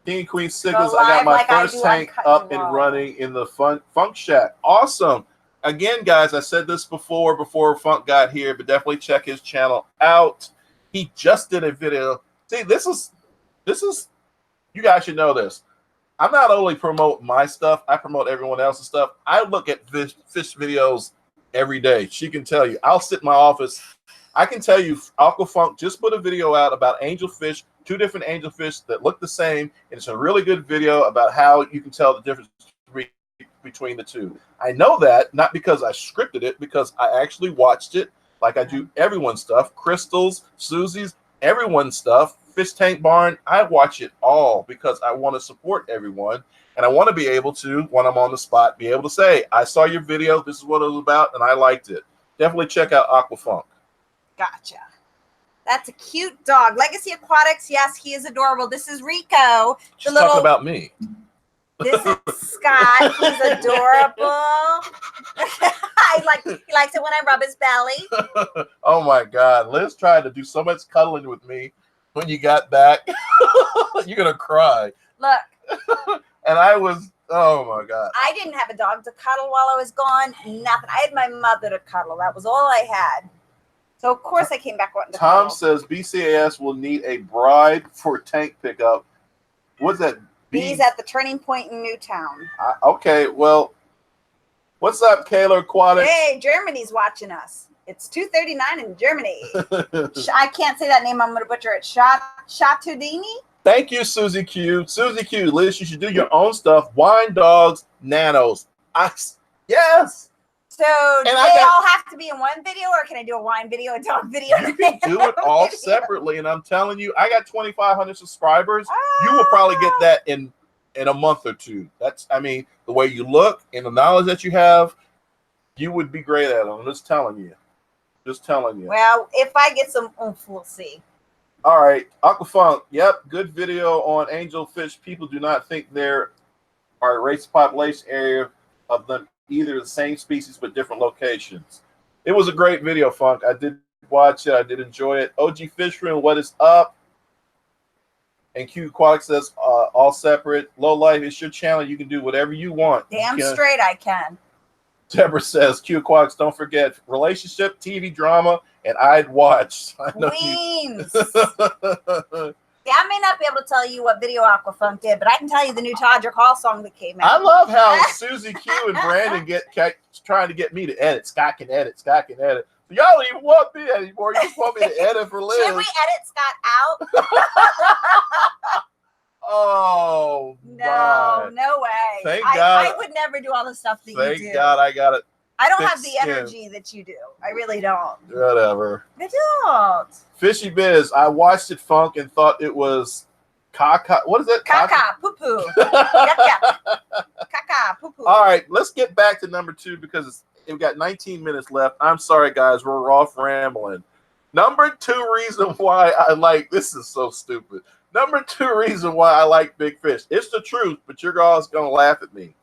King and Queen Go Cichlids, I got live my like I first do tank on Cut up and and Roll. running in the Funk Shack. Awesome. Again, guys, I said this before Funk got here, but definitely check his channel out. He just did a video. See, this is you guys should know this. I'm not only promote my stuff, I promote everyone else's stuff. I look at fish videos every day. She can tell you. I'll sit in my office. I can tell you, Aquafunk just put a video out about angelfish, 2 different angelfish that look the same. And it's a really good video about how you can tell the difference between the two. I know that not because I scripted it, because I actually watched it like I do everyone's stuff. Crystal's, Susie's, everyone's stuff. Fish Tank Barn, I watch it all because I want to support everyone. And I want to be able to, when I'm on the spot, be able to say, I saw your video, this is what it was about, and I liked it. Definitely check out Aquafunk. Gotcha. That's a cute dog. Legacy Aquatics. Yes, he is adorable. This is Rico. She's talking about me. This is Scott. He's adorable. He likes it when I rub his belly. Oh my God. Liz tried to do so much cuddling with me when you got back. You're going to cry. Look. And I was, oh my God. I didn't have a dog to cuddle while I was gone. Nothing. I had my mother to cuddle. That was all I had. So, of course, I came back wanting to Tom cuddle. says BCAS will need a bride for tank pickup. What's that? He's at the turning point in Newtown. Okay, well, what's up, Kaler Aquatics? Hey, Germany's watching us. It's 2:39 in Germany. I can't say that name. I'm going to butcher it. Chatudini? Thank you, Susie Q. Susie Q, Liz, you should do your own stuff. Wine dogs, nanos. Yes. So do they all have to be in one video, or can I do a wine video, a dog video? You can do it all separately, and I'm telling you, I got 2,500 subscribers. You will probably get that in a month or two. That's, I mean, the way you look and the knowledge that you have, you would be great at it. I'm just telling you. Just telling you. Well, if I get some oomph, we'll see. All right, Aquafunk. Yep, good video on angelfish. People do not think there are a race population area of them, either the same species but different locations. It was a great video, Funk. I did watch it. I did enjoy it. OG Fish Room, what is up? And Q Aquatics says all separate. Low Life, it's your channel. You can do whatever you want. Damn straight I can. Deborah says, Q Aquatics, don't forget relationship, TV drama, and I'd watch. Queens. Yeah, I may not be able to tell you what video Aquafunk did, but I can tell you the new Todrick Hall song that came out. I love how Susie Q and Brandon kept trying to get me to edit. Scott can edit. Scott can edit. So y'all don't even want me anymore. You just want me to edit for Liz. Should we edit Scott out? Oh, no, no way. Thank God. I would never do all the stuff that you do. Thank God I got it. I don't have the energy that you do. I really don't. Whatever. I don't. Fishy Biz. I watched it, Funk, and thought it was caca. What is it? Caca, poo poo. Caca, poo poo. All right, let's get back to number 2 because we've got 19 minutes left. I'm sorry, guys. We're off rambling. Number 2 reason why I like this is so stupid. Number 2 reason why I like big fish. It's the truth, but you're guys gonna laugh at me.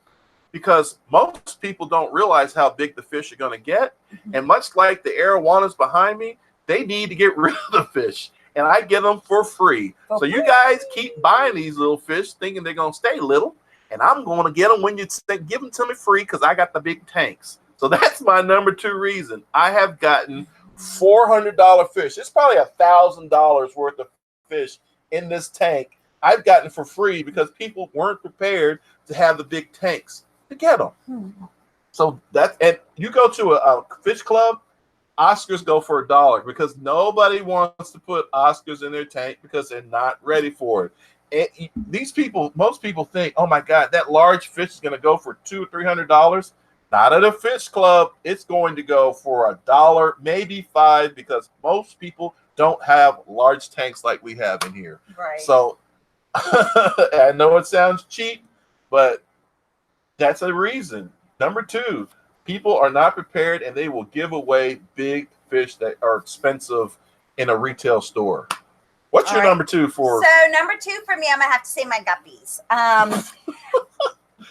Because most people don't realize how big the fish are going to get. And much like the arowanas behind me, they need to get rid of the fish. And I get them for free. So you guys keep buying these little fish thinking they're going to stay little. And I'm going to get them when you give them to me free because I got the big tanks. So that's my number 2 reason. I have gotten $400 fish. It's probably $1,000 worth of fish in this tank. I've gotten for free because people weren't prepared to have the big tanks to get them. So that, and you go to a fish club, Oscars go for $1 because nobody wants to put Oscars in their tank because they're not ready for it. And these people, most people think, oh my God, that large fish is going to go for $200 or $300. Not at a fish club. It's going to go for $1, maybe $5, because most people don't have large tanks like we have in here. Right. So I know it sounds cheap, but that's a reason. Number 2, people are not prepared and they will give away big fish that are expensive in a retail store. What's your number 2 for? So number 2 for me, I'm gonna have to say my guppies.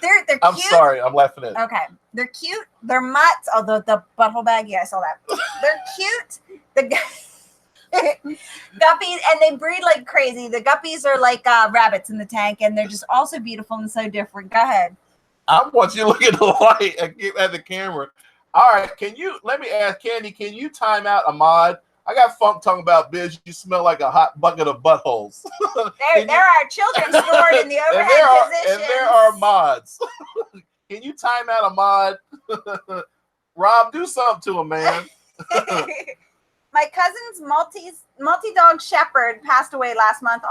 They're I'm cute. sorry, I'm laughing at. Okay, they're cute. They're mutts. Oh, the butthole bag. Yeah, I saw that. They're cute. The guppies, and they breed like crazy. The guppies are like rabbits in the tank, and they're just also beautiful and so different. Go ahead. I want you to look at the light at the camera. All right, let me ask Candy, can you time out Ahmad? I got Funk talking about, Biz, you smell like a hot bucket of buttholes. There are children stored in the overhead positions. And there are mods. Can you time out Ahmad? Rob, do something to him, man. My cousin's multi-dog shepherd passed away last month.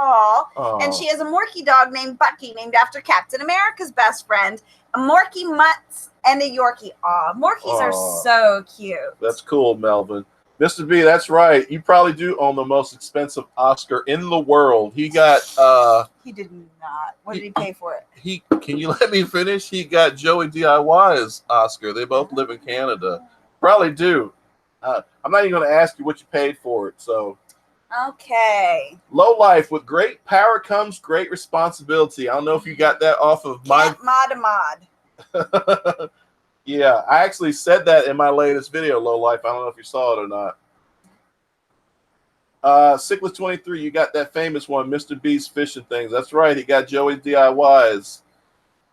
And she has a Morkie dog named Bucky, named after Captain America's best friend. A Morkie Mutts and a Yorkie. Morkies are so cute. That's cool, Melvin. Mr. B, that's right. You probably do own the most expensive Oscar in the world. He got he did not. What did he pay for it? Can you let me finish? He got Joey DIY's Oscar. They both live in Canada. Probably do. I'm not even going to ask you what you paid for it. So, okay. Low life, with great power comes great responsibility. I don't know if you got that off of my mod. Yeah, I actually said that in my latest video, Low Life. I don't know if you saw it or not. CIchlids 23, you got that famous one, Mr. B's fishing things. That's right. He got Joey DIYs.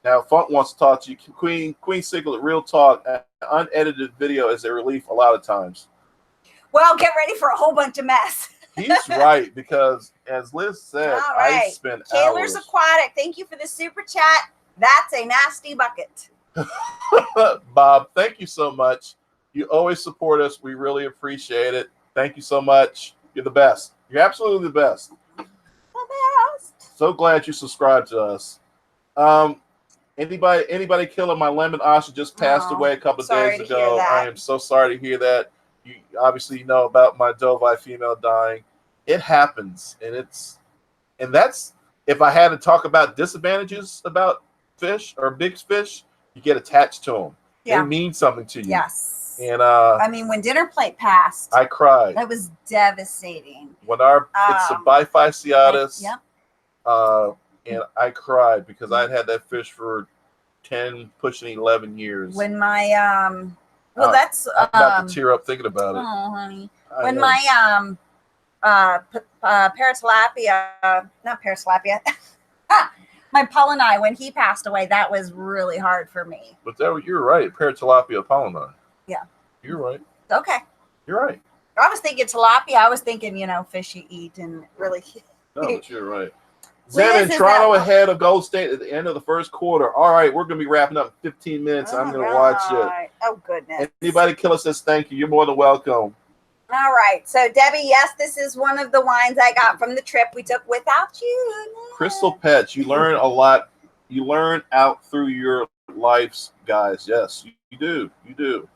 Now, Funk wants to talk to you. Queen CIchlids, real talk. Unedited video is a relief a lot of times. Well, get ready for a whole bunch of mess. He's right, because as Liz said, right. I spent Kaylor's hours. Aquatic, thank you for the super chat. That's a nasty bucket. Bob, thank you so much. You always support us. We really appreciate it. Thank you so much. You're the best. You're absolutely the best. The best. So glad you subscribed to us. Anybody killing my lemon ostrich just passed away a couple of days ago. I am so sorry to hear that. You obviously know about my Dovai female dying. It happens, and that's if I had to talk about disadvantages about fish or big fish, you get attached to them. Yeah. They mean something to you. Yes. And I mean, when Dinner Plate passed, I cried. That was devastating. When it's a bifasciatus. Yep. And I cried because I'd had that fish for 10, pushing 11 years. When my well, that's I'm about to tear up thinking about it. Oh, honey. When my paratilapia, not paratilapia. My Pollini, when he passed away, that was really hard for me. But you're right. Paratilapia Pollini. Yeah. You're right. Okay. You're right. I was thinking tilapia. I was thinking, fish you eat and really. No, but you're right. Zen in Toronto ahead of Gold State at the end of the first quarter. All right, we're going to be wrapping up in 15 minutes. I'm going to watch it. Oh, goodness. Anybody killer says thank you. You're more than welcome. All right. So, Debbie, yes, this is one of the wines I got from the trip we took without you. Crystal Pets. You learn a lot. You learn out through your lives, guys. Yes, you do. You do.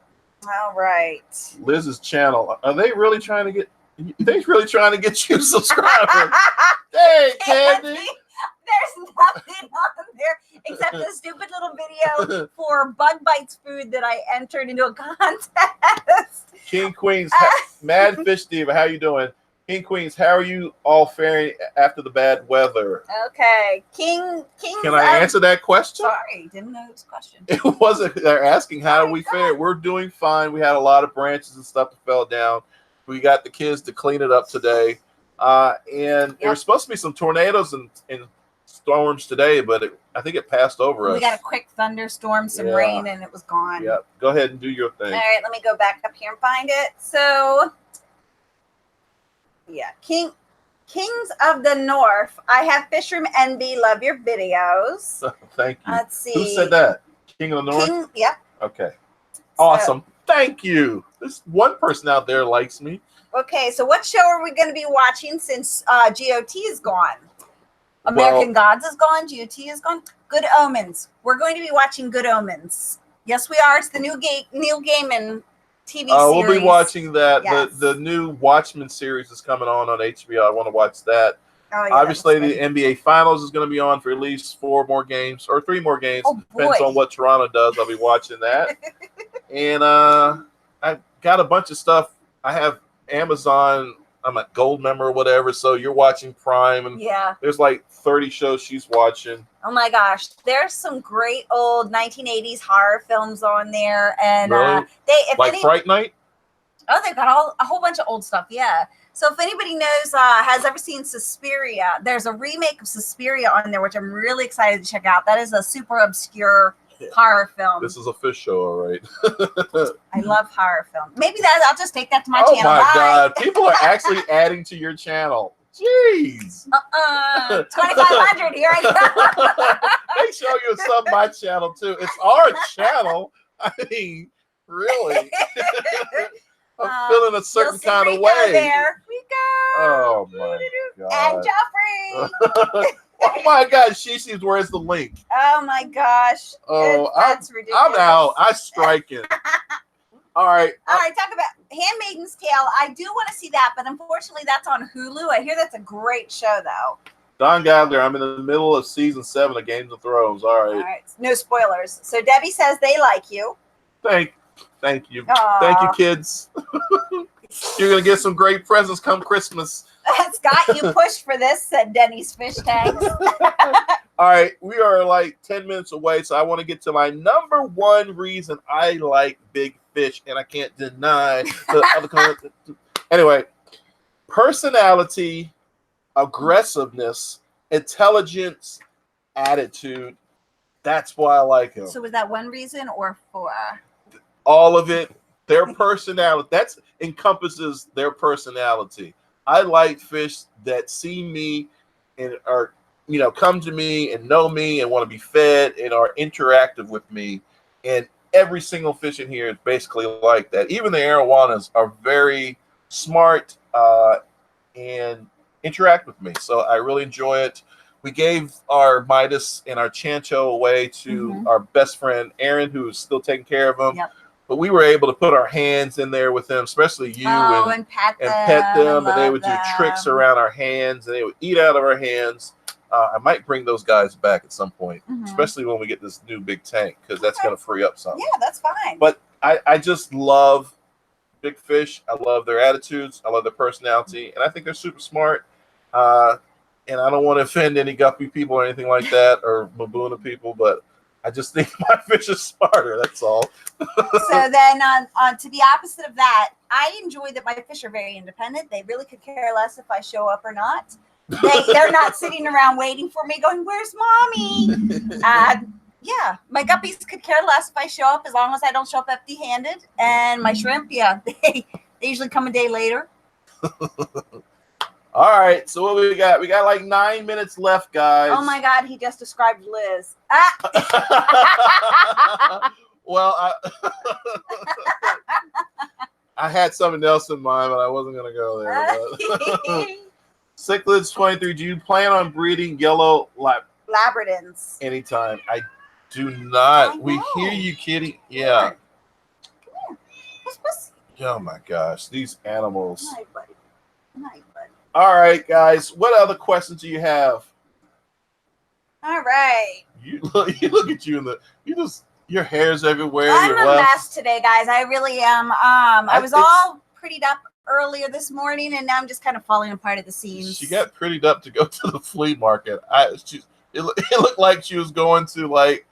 All right. Liz's channel. Are they really trying to get you subscribers? Hey, Candy. There's nothing on there except the stupid little video for Bug Bites food that I entered into a contest. King Queens, Mad Fish Diva, how you doing? King Queens, how are you all faring after the bad weather? Okay, King. Can I answer that question? Sorry, didn't know this question. It wasn't. They're asking how we fare. We're doing fine. We had a lot of branches and stuff that fell down. We got the kids to clean it up today. And there was supposed to be some tornadoes and storms today, but I think it passed over us. We got a quick thunderstorm, some rain, and it was gone. Yeah, go ahead and do your thing. All right, let me go back up here and find it. So, yeah, Kings of the North. I have Fishroom Envy. Love your videos. Thank you. Let's see. Who said that? King of the North? Yep. Okay. Awesome. Thank you. There's one person out there likes me. Okay, so what show are we going to be watching since GOT is gone? American Gods is gone. GOT is gone. Good Omens. We're going to be watching Good Omens. Yes, we are. It's the new Neil Gaiman TV series. We'll be watching that. Yes. The new Watchmen series is coming on HBO. I want to watch that. Oh, yeah, obviously, the NBA Finals is going to be on for at least 4 more games or 3 more games. Depends on what Toronto does. I'll be watching that. And I got a bunch of stuff. I have Amazon I'm a gold member or whatever. So you're watching Prime, and Yeah. there's like 30 shows she's watching. Oh my gosh, there's some great old 1980s horror films on there, and Really? Fright Night. Oh, they've got a whole bunch of old stuff. Yeah. So if anybody knows, has ever seen Suspiria, there's a remake of Suspiria on there, which I'm really excited to check out. That is a super obscure horror film. This is a fish show, all right. I love horror film. Maybe I'll just take that to my channel. Oh my Bye. God, people are actually adding to your channel. Jeez. 2,500 here I go. They show you some of my channel too. It's our channel. I mean, really. I'm feeling a certain kind of way. There we go. Oh my God. And Joffrey. Oh my God, Shishi's, where's the link? Oh my gosh. Oh, that's ridiculous. I'm out. I strike it. All right. All right, talk about Handmaid's Tale. I do want to see that, but unfortunately that's on Hulu. I hear that's a great show though. Don Gadler, I'm in the middle of season 7 of Games of Thrones. All right. All right. No spoilers. So Debbie says they like you. Thank you. Aww. Thank you, kids. You're going to get some great presents come Christmas. Scott, you pushed for this, said Denny's Fish Tanks. All right, we are like 10 minutes away, so I want to get to my number one reason I like big fish, and I can't deny the other comment. Anyway, personality, aggressiveness, intelligence, attitude. That's why I like him. So was that one reason or four? All of it, their personality. That encompasses their personality. I like fish that see me and are, come to me and know me and want to be fed and are interactive with me. And every single fish in here is basically like that. Even the arowanas are very smart and interact with me. So I really enjoy it. We gave our Midas and our Chancho away to our best friend, Aaron, who's still taking care of them. Yep. But we were able to put our hands in there with them, especially you, and pet them, and they would do tricks around our hands, and they would eat out of our hands. I might bring those guys back at some point, especially when we get this new big tank, because that's going to free up something. Yeah, that's fine. But I just love big fish. I love their attitudes. I love their personality, and I think they're super smart. And I don't want to offend any guppy people or anything like that, or Mabuna people, but I just think my fish is smarter. That's all. So then on to the opposite of that, I enjoy that my fish are very independent. They really could care less if I show up or not. They're not sitting around waiting for me going, where's mommy? Yeah, my guppies could care less if I show up as long as I don't show up empty-handed. And my shrimp, yeah, they usually come a day later. All right, so what we got? We got like 9 minutes left, guys. Oh my God, he just described Liz. Well, I had something else in mind, but I wasn't going to go there. CIchlids 23, do you plan on breeding yellow Labradors? Anytime. I do not. We hear you, kitty. Yeah. Come here. Oh my gosh, these animals. Hi, buddy. Hi, buddy. All right, guys. What other questions do you have? All right. You look at you in the your hair's everywhere. I'm a mess today, guys. I really am. I was all prettied up earlier this morning, and now I'm just kind of falling apart at the seams. She got prettied up to go to the flea market. It looked like she was going to like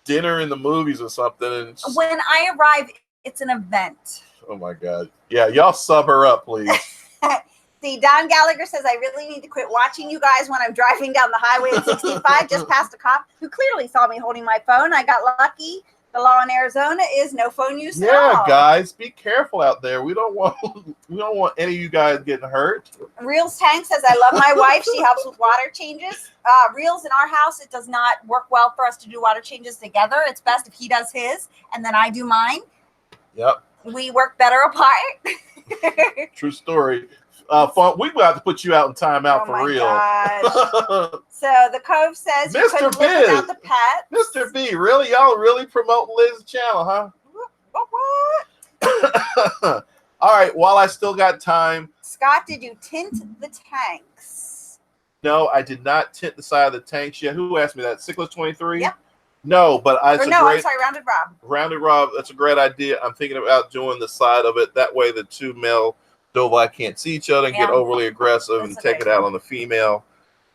dinner in the movies or something. And when I arrive, it's an event. Oh my God! Yeah, y'all sub her up, please. See, Don Gallagher says, I really need to quit watching you guys when I'm driving down the highway at 65, just past a cop who clearly saw me holding my phone. I got lucky. The law in Arizona is no phone use at all. Yeah, guys, be careful out there. We don't want any of you guys getting hurt. Reels Tank says, I love my wife. She helps with water changes. Reels, in our house, it does not work well for us to do water changes together. It's best if he does his and then I do mine. Yep. We work better apart. True story. We have to put you out in timeout for real. Gosh. So the Cove says, you couldn't live without the pet. Mr. B, really? Y'all really promote Liz's channel, huh? What? All right, while I still got time. Scott, did you tint the tanks? No, I did not tint the side of the tanks yet. Who asked me that? CIchlids 23? Yep. No, but I'm sorry, Rounded Rob. Rounded Rob, that's a great idea. I'm thinking about doing the side of it. That way the two male Doe can't see each other and get overly aggressive and take it out on the female.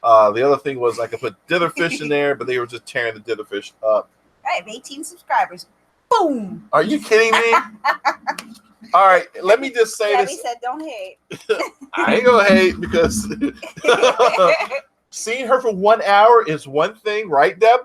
The other thing was I could put dither fish in there, but they were just tearing the dither fish up. I have 18 subscribers. Boom. Are you kidding me? All right, let me just say Debbie this. said, "Don't hate." I ain't gonna hate because seeing her for 1 hour is one thing, right, Deb?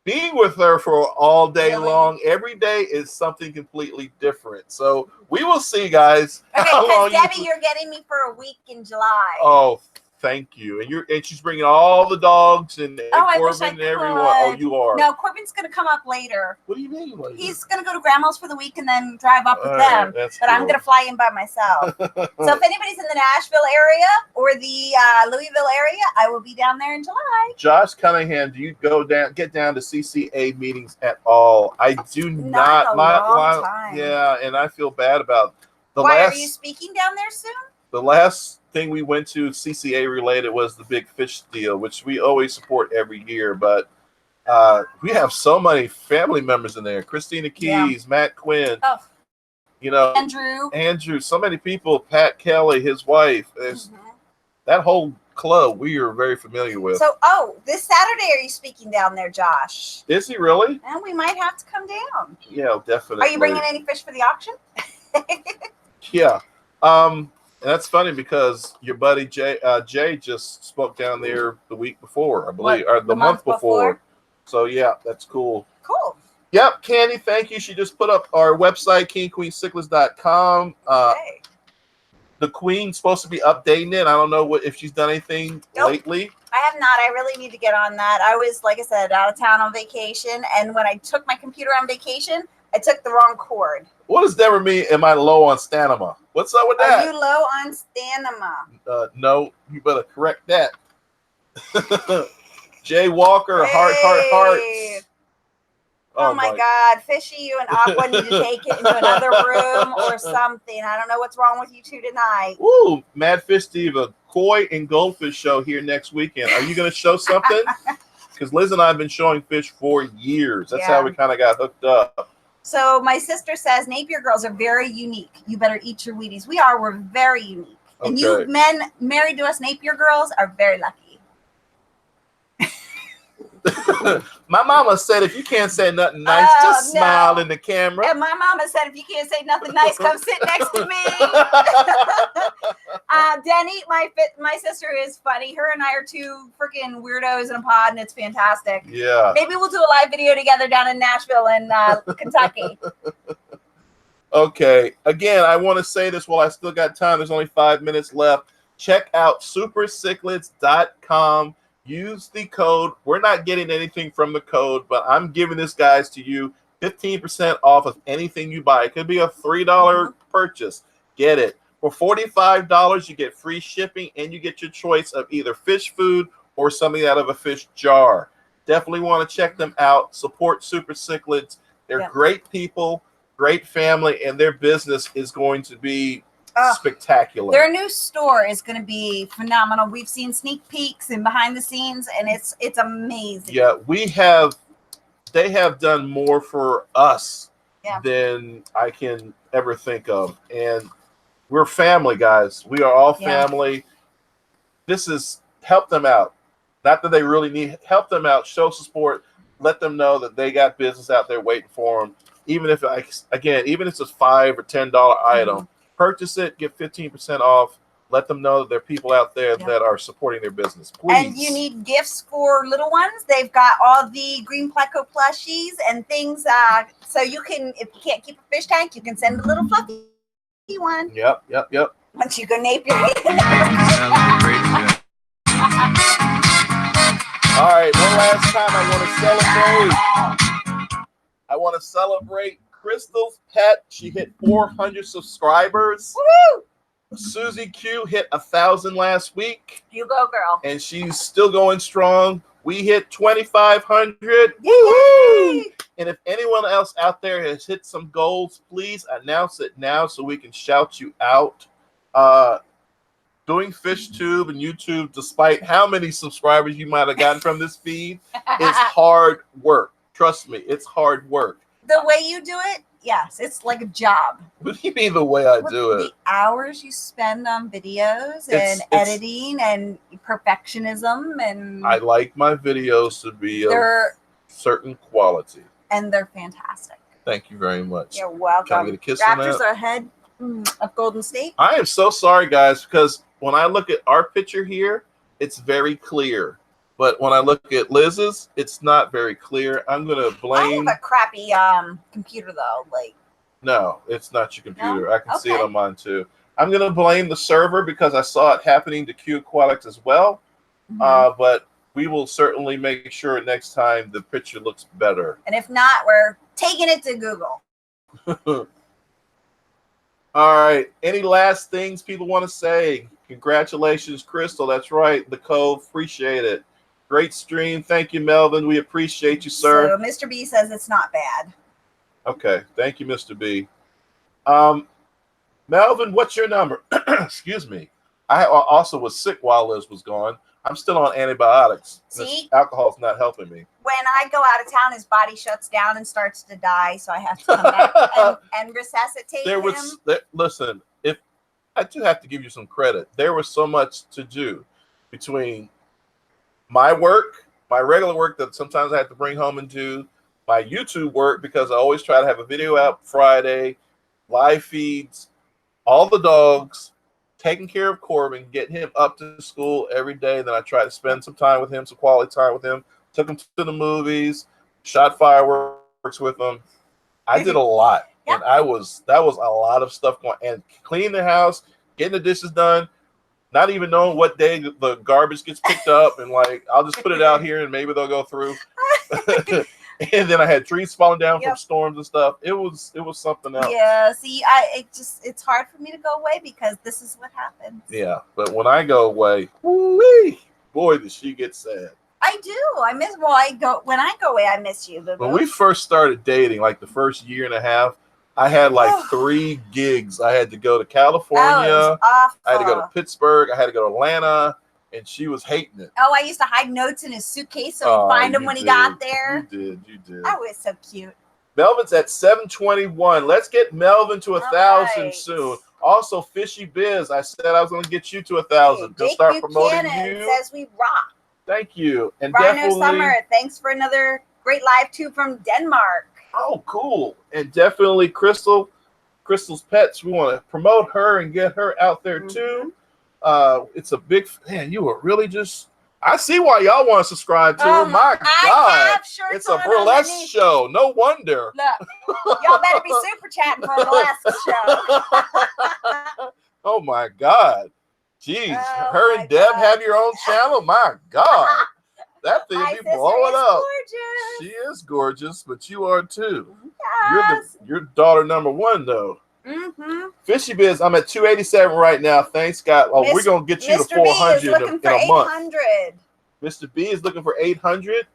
Being with her for all day long, every day is something completely different. So we will see, guys. Okay, because Debbie, you're getting me for a week in July. Oh, thank you. And she's bringing all the dogs and Corbin and everyone. Oh, you are. No, Corbin's going to come up later. What do you mean? He's going to go to Grandma's for the week and then drive up with them. But cool. I'm going to fly in by myself. So if anybody's in the Nashville area or the Louisville area, I will be down there in July. Josh Cunningham, do you get down to CCA meetings at all? I do not. Time. Yeah, and I feel bad about are you speaking down there soon? The last thing we went to CCA related was the big fish deal, which we always support every year. But we have so many family members in there: Christina Keys, Matt Quinn, Andrew. So many people. Pat Kelly, his wife. That whole club we are very familiar with. So, this Saturday, are you speaking down there, Josh? Is he really? And we might have to come down. Yeah, definitely. Are you bringing any fish for the auction? Yeah. That's funny because your buddy Jay just spoke down there the week before, I believe, or the month before. So yeah, that's cool. Cool. Yep, Candy, thank you. She just put up our website, kingqueencichlids.com. Okay. The Queen's supposed to be updating it. I don't know if she's done anything lately. I have not. I really need to get on that. I was, like I said, out of town on vacation, and when I took my computer on vacation, I took the wrong cord. What does that mean? Am I low on stamina? What's up with that? Are you low on stamina? No, you better correct that. Jay Walker, hearts. Oh my God, Fishy, you and Aqua need to take it into another room or something. I don't know what's wrong with you two tonight. Woo, Mad Fish Diva, Koi and Goldfish show here next weekend. Are you going to show something? Because Liz and I have been showing fish for years. That's how we kind of got hooked up. So my sister says Napier girls are very unique. You better eat your Wheaties. We're very unique. Okay. And you men married to us Napier girls are very lucky. My mama said if you can't say nothing nice, just smile in the camera. And my mama said if you can't say nothing nice, come sit next to me. Denny, my sister is funny. Her and I are two freaking weirdos in a pod, and it's fantastic. Yeah. Maybe we'll do a live video together down in Nashville and Kentucky. Okay. Again, I want to say this while I still got time. There's only 5 minutes left. Check out supercichlids.com. Use the code. We're not getting anything from the code, but I'm giving this, guys, to you 15% off of anything you buy. It could be a $3 purchase. Get it. For $45, you get free shipping, and you get your choice of either fish food or something out of a fish jar. Definitely want to check them out. Support Super Cichlids. They're great people, great family, and their business is going to be spectacular. Their new store is going to be phenomenal. We've seen sneak peeks and behind the scenes, and it's amazing. Yeah, they have done more for us than I can ever think of. And we're family, guys. We are all family. This is help them out. Not that they really need help them out. Show support. Let them know that they got business out there waiting for them. Even if it's a $5 or $10 item. Purchase it, get 15% off. Let them know that there are people out there that are supporting their business. Please. And you need gifts for little ones. They've got all the green pleco plushies and things. So you can, if you can't keep a fish tank, you can send a little fluffy one. Yep. Once you go Napier. All right, one last time I want to celebrate Crystal's pet. She hit 400 subscribers. Woo! Susie Q hit 1,000 last week. You go, girl. And she's still going strong. We hit 2,500. Woo! And if anyone else out there has hit some goals, please announce it now so we can shout you out. Doing FishTube and YouTube, despite how many subscribers you might have gotten from this feed, is hard work. Trust me, it's hard work. The way you do it, yes, it's like a job. What do you mean the way I What, do it? the hours you spend on videos It's- and editing and perfectionism, and I like my videos to be of they're certain quality. fantastic. Thank you very much. You're welcome. Can I get a kiss on Raptors that? are ahead of Golden State. I am so sorry, guys, because when I look at our picture here, it's very clear. But when I look at Liz's, it's not very clear. I'm gonna blame. I have a crappy computer though. Like, No, it's not your computer. No? I can see it Okay. on mine too. I'm gonna blame the server because I saw it happening to CIchlids as well. But we will certainly make sure next time the picture looks better. and if not, we're taking it to Google. All right. Any last things people want to say? Congratulations, Crystal. That's right. The Cove. Appreciate it. Great stream. Thank you, Melvin. We appreciate you, sir. So Mr. B says it's not bad. Okay. Thank you, Mr. B. Melvin, what's your number? Excuse me. I also was sick while Liz was gone. I'm still on antibiotics. See? This alcohol's not helping me. When I go out of town, his body shuts down and starts to die, so I have to come back and resuscitate him. Listen, if I do have to give you some credit, there was so much to do between my work, my regular work that sometimes I have to bring home and do, my YouTube work, because I always try to have a video out Friday, live feeds, all the dogs, taking care of Corbin, getting him up to school every day. Then I try to spend some time with him, some quality time with him. Took him to the movies, shot fireworks with him. I did a lot, Yep. and that was a lot of stuff going. And cleaning the house, getting the dishes done, not even knowing what day the garbage gets picked up, and like I'll just put it out here and maybe they'll go through. And then I had trees falling down from storms and stuff. It was something else. Yeah, see, it's hard for me to go away because this is what happens. Yeah, but when I go away, woo-wee, boy, does she get sad. I do. When I go away, I miss you. When we first started dating, like the first year and a half, I had like 3 gigs. I had to go to California. I had to go to Pittsburgh. I had to go to Atlanta. And she was hating it. Oh, I used to hide notes in his suitcase so he'd find them when he got there. You did. That was so cute. Melvin's at 721. Let's get Melvin to 1,000 soon. Also, Fishy Biz, I said I was going to get you to 1,000. Go start promoting you. Says we rock. Thank you. And Rhino definitely, Summer, thanks for another great live tube from Denmark. Oh, cool. And definitely Crystal's Pets. We want to promote her and get her out there too. It's a big man. You were really just. I see why y'all want to subscribe to her. My God, it's a burlesque show. No wonder. Look, y'all better be super chatting for a burlesque show. Oh my God, jeez, her and Deb have your own channel. My God, that thing be blowing up. Gorgeous. She is gorgeous, but you are too. Yes. You're daughter number 1 though. Mm-hmm. Fishy Biz, I'm at 287 right now. Thanks, God. Oh, we're gonna get you to 400 in a month. Mr. B is looking for 800.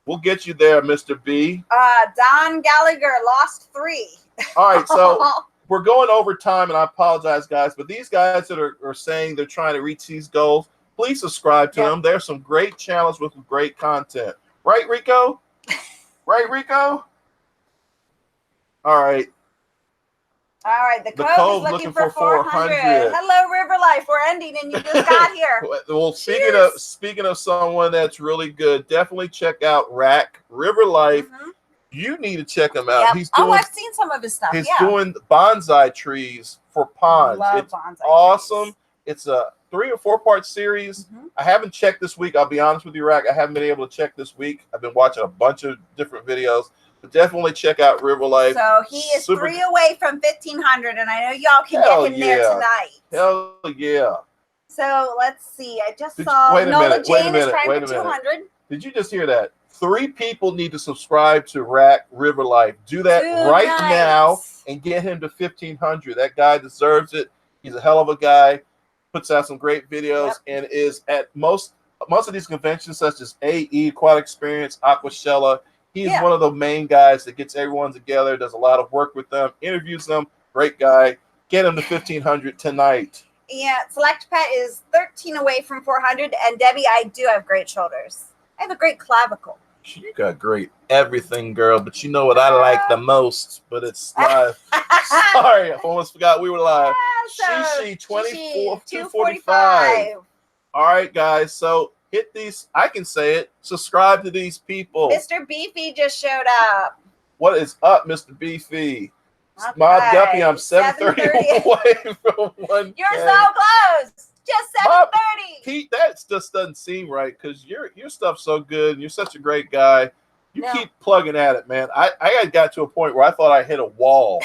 We'll get you there, Mr. B. Don Gallagher lost 3. All right, so we're going over time, and I apologize, guys. But these guys that are saying they're trying to reach these goals, please subscribe to them. There's some great channels with great content. Right, Rico? Right, Rico? All right. All right, the Cove is looking for 400. Hello, River Life. We're ending, and you just got here. Well, speaking of someone that's really good, definitely check out Rack River Life. You need to check him out. Yep. I've seen some of his stuff. He's doing bonsai trees for ponds. It's awesome. Trees. It's a 3 or 4 part series. I haven't checked this week. I'll be honest with you, Rack. I haven't been able to check this week. I've been watching a bunch of different videos. But definitely check out River Life. So he is 3 away from 1,500, and I know y'all can get him there tonight. Hell yeah. So let's see. I just saw Nola Jane is trying for 200. Did you just hear that? 3 people need to subscribe to Rack River Life. Do that right now and get him to 1,500. That guy deserves it. He's a hell of a guy. Puts out some great videos and is at most of these conventions, such as AE, Aquatic Experience, Aquashella. He's one of the main guys that gets everyone together, does a lot of work with them, interviews them. Great guy. Get him to 1,500 tonight. Yeah, Select Pet is 13 away from 400. And Debbie, I do have great shoulders. I have a great clavicle. You got great everything, girl. But you know what I like the most? But it's live. Sorry, I almost forgot we were live. Shishi 245. All right, guys. So hit these. I can say it. Subscribe to these people. Mr. Beefy just showed up. What is up, Mr. Beefy? Okay. Mob Guppy, I'm 7:30 away from 1K. You're so close. Just 7:30. Pete, that just doesn't seem right because your stuff's so good and you're such a great guy. You keep plugging at it, man. I got to a point where I thought I hit a wall.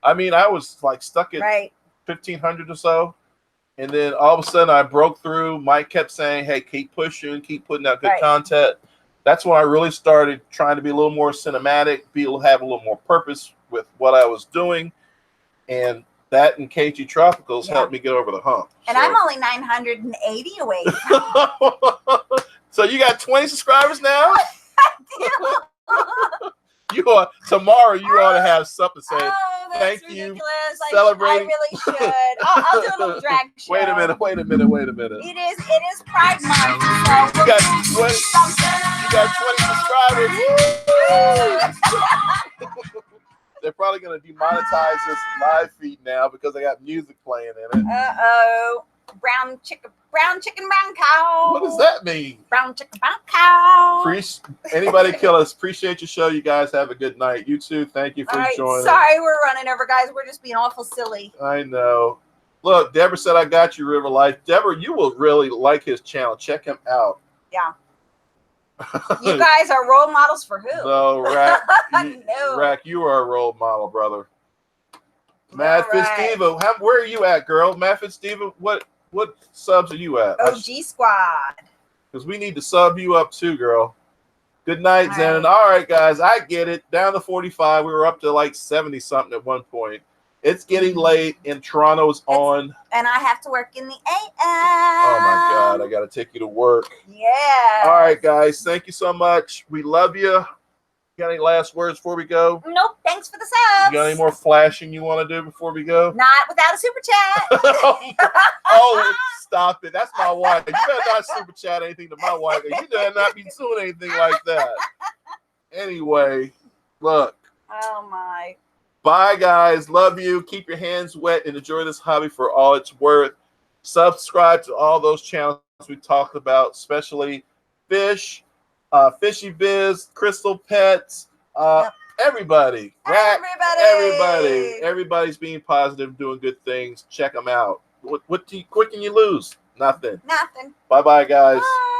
I mean, I was like stuck at 1,500 or so. And then all of a sudden I broke through. Mike kept saying, hey, keep pushing, keep putting out good content. That's when I really started trying to be a little more cinematic, have a little more purpose with what I was doing. And that and KG Tropicals helped me get over the hump. And so. I'm only 980 away. So you got 20 subscribers now? Tomorrow you ought to have something saying, thank you. Celebrating. I really should. I'll do a little drag show. Wait a minute. It is Pride Month. So you got 20 subscribers. They're probably going to demonetize this live feed now because I got music playing in it. Uh-oh. Brown chicken, brown cow. What does that mean? Brown chicken, brown cow. Anybody kill us. Appreciate your show. You guys have a good night. You too. Thank you for joining. Sorry, we're running over, guys. We're just being awful silly. I know. Look, Deborah said, I got you, River Life. Deborah, you will really like his channel. Check him out. Yeah. You guys are role models for who? No, Rack. No. Rack, you are a role model, brother. Matt Fitzsteva, where are you at, girl? Matt Fitzsteva, what subs are you at? OG Squad. Because we need to sub you up too, girl. Good night, Zen. All right, guys, I get it. Down to 45. We were up to like 70-something at one point. It's getting late, and Toronto's on. And I have to work in the AM. Oh, my God. I got to take you to work. Yeah. All right, guys. Thank you so much. We love you. Got any last words before we go? Nope. Thanks for the subs. You got any more flashing you want to do before we go? Not without a super chat. Oh, stop it. That's my wife. You better not super chat anything to my wife. You better not be doing anything like that. Anyway, look. Oh, my. Bye, guys. Love you. Keep your hands wet and enjoy this hobby for all it's worth. Subscribe to all those channels we talked about, especially Fish, Fishy Biz, Crystal Pets, everybody. Everybody's being positive, doing good things. Check them out. What can you lose? Nothing. Nothing. Bye-bye, guys. Bye.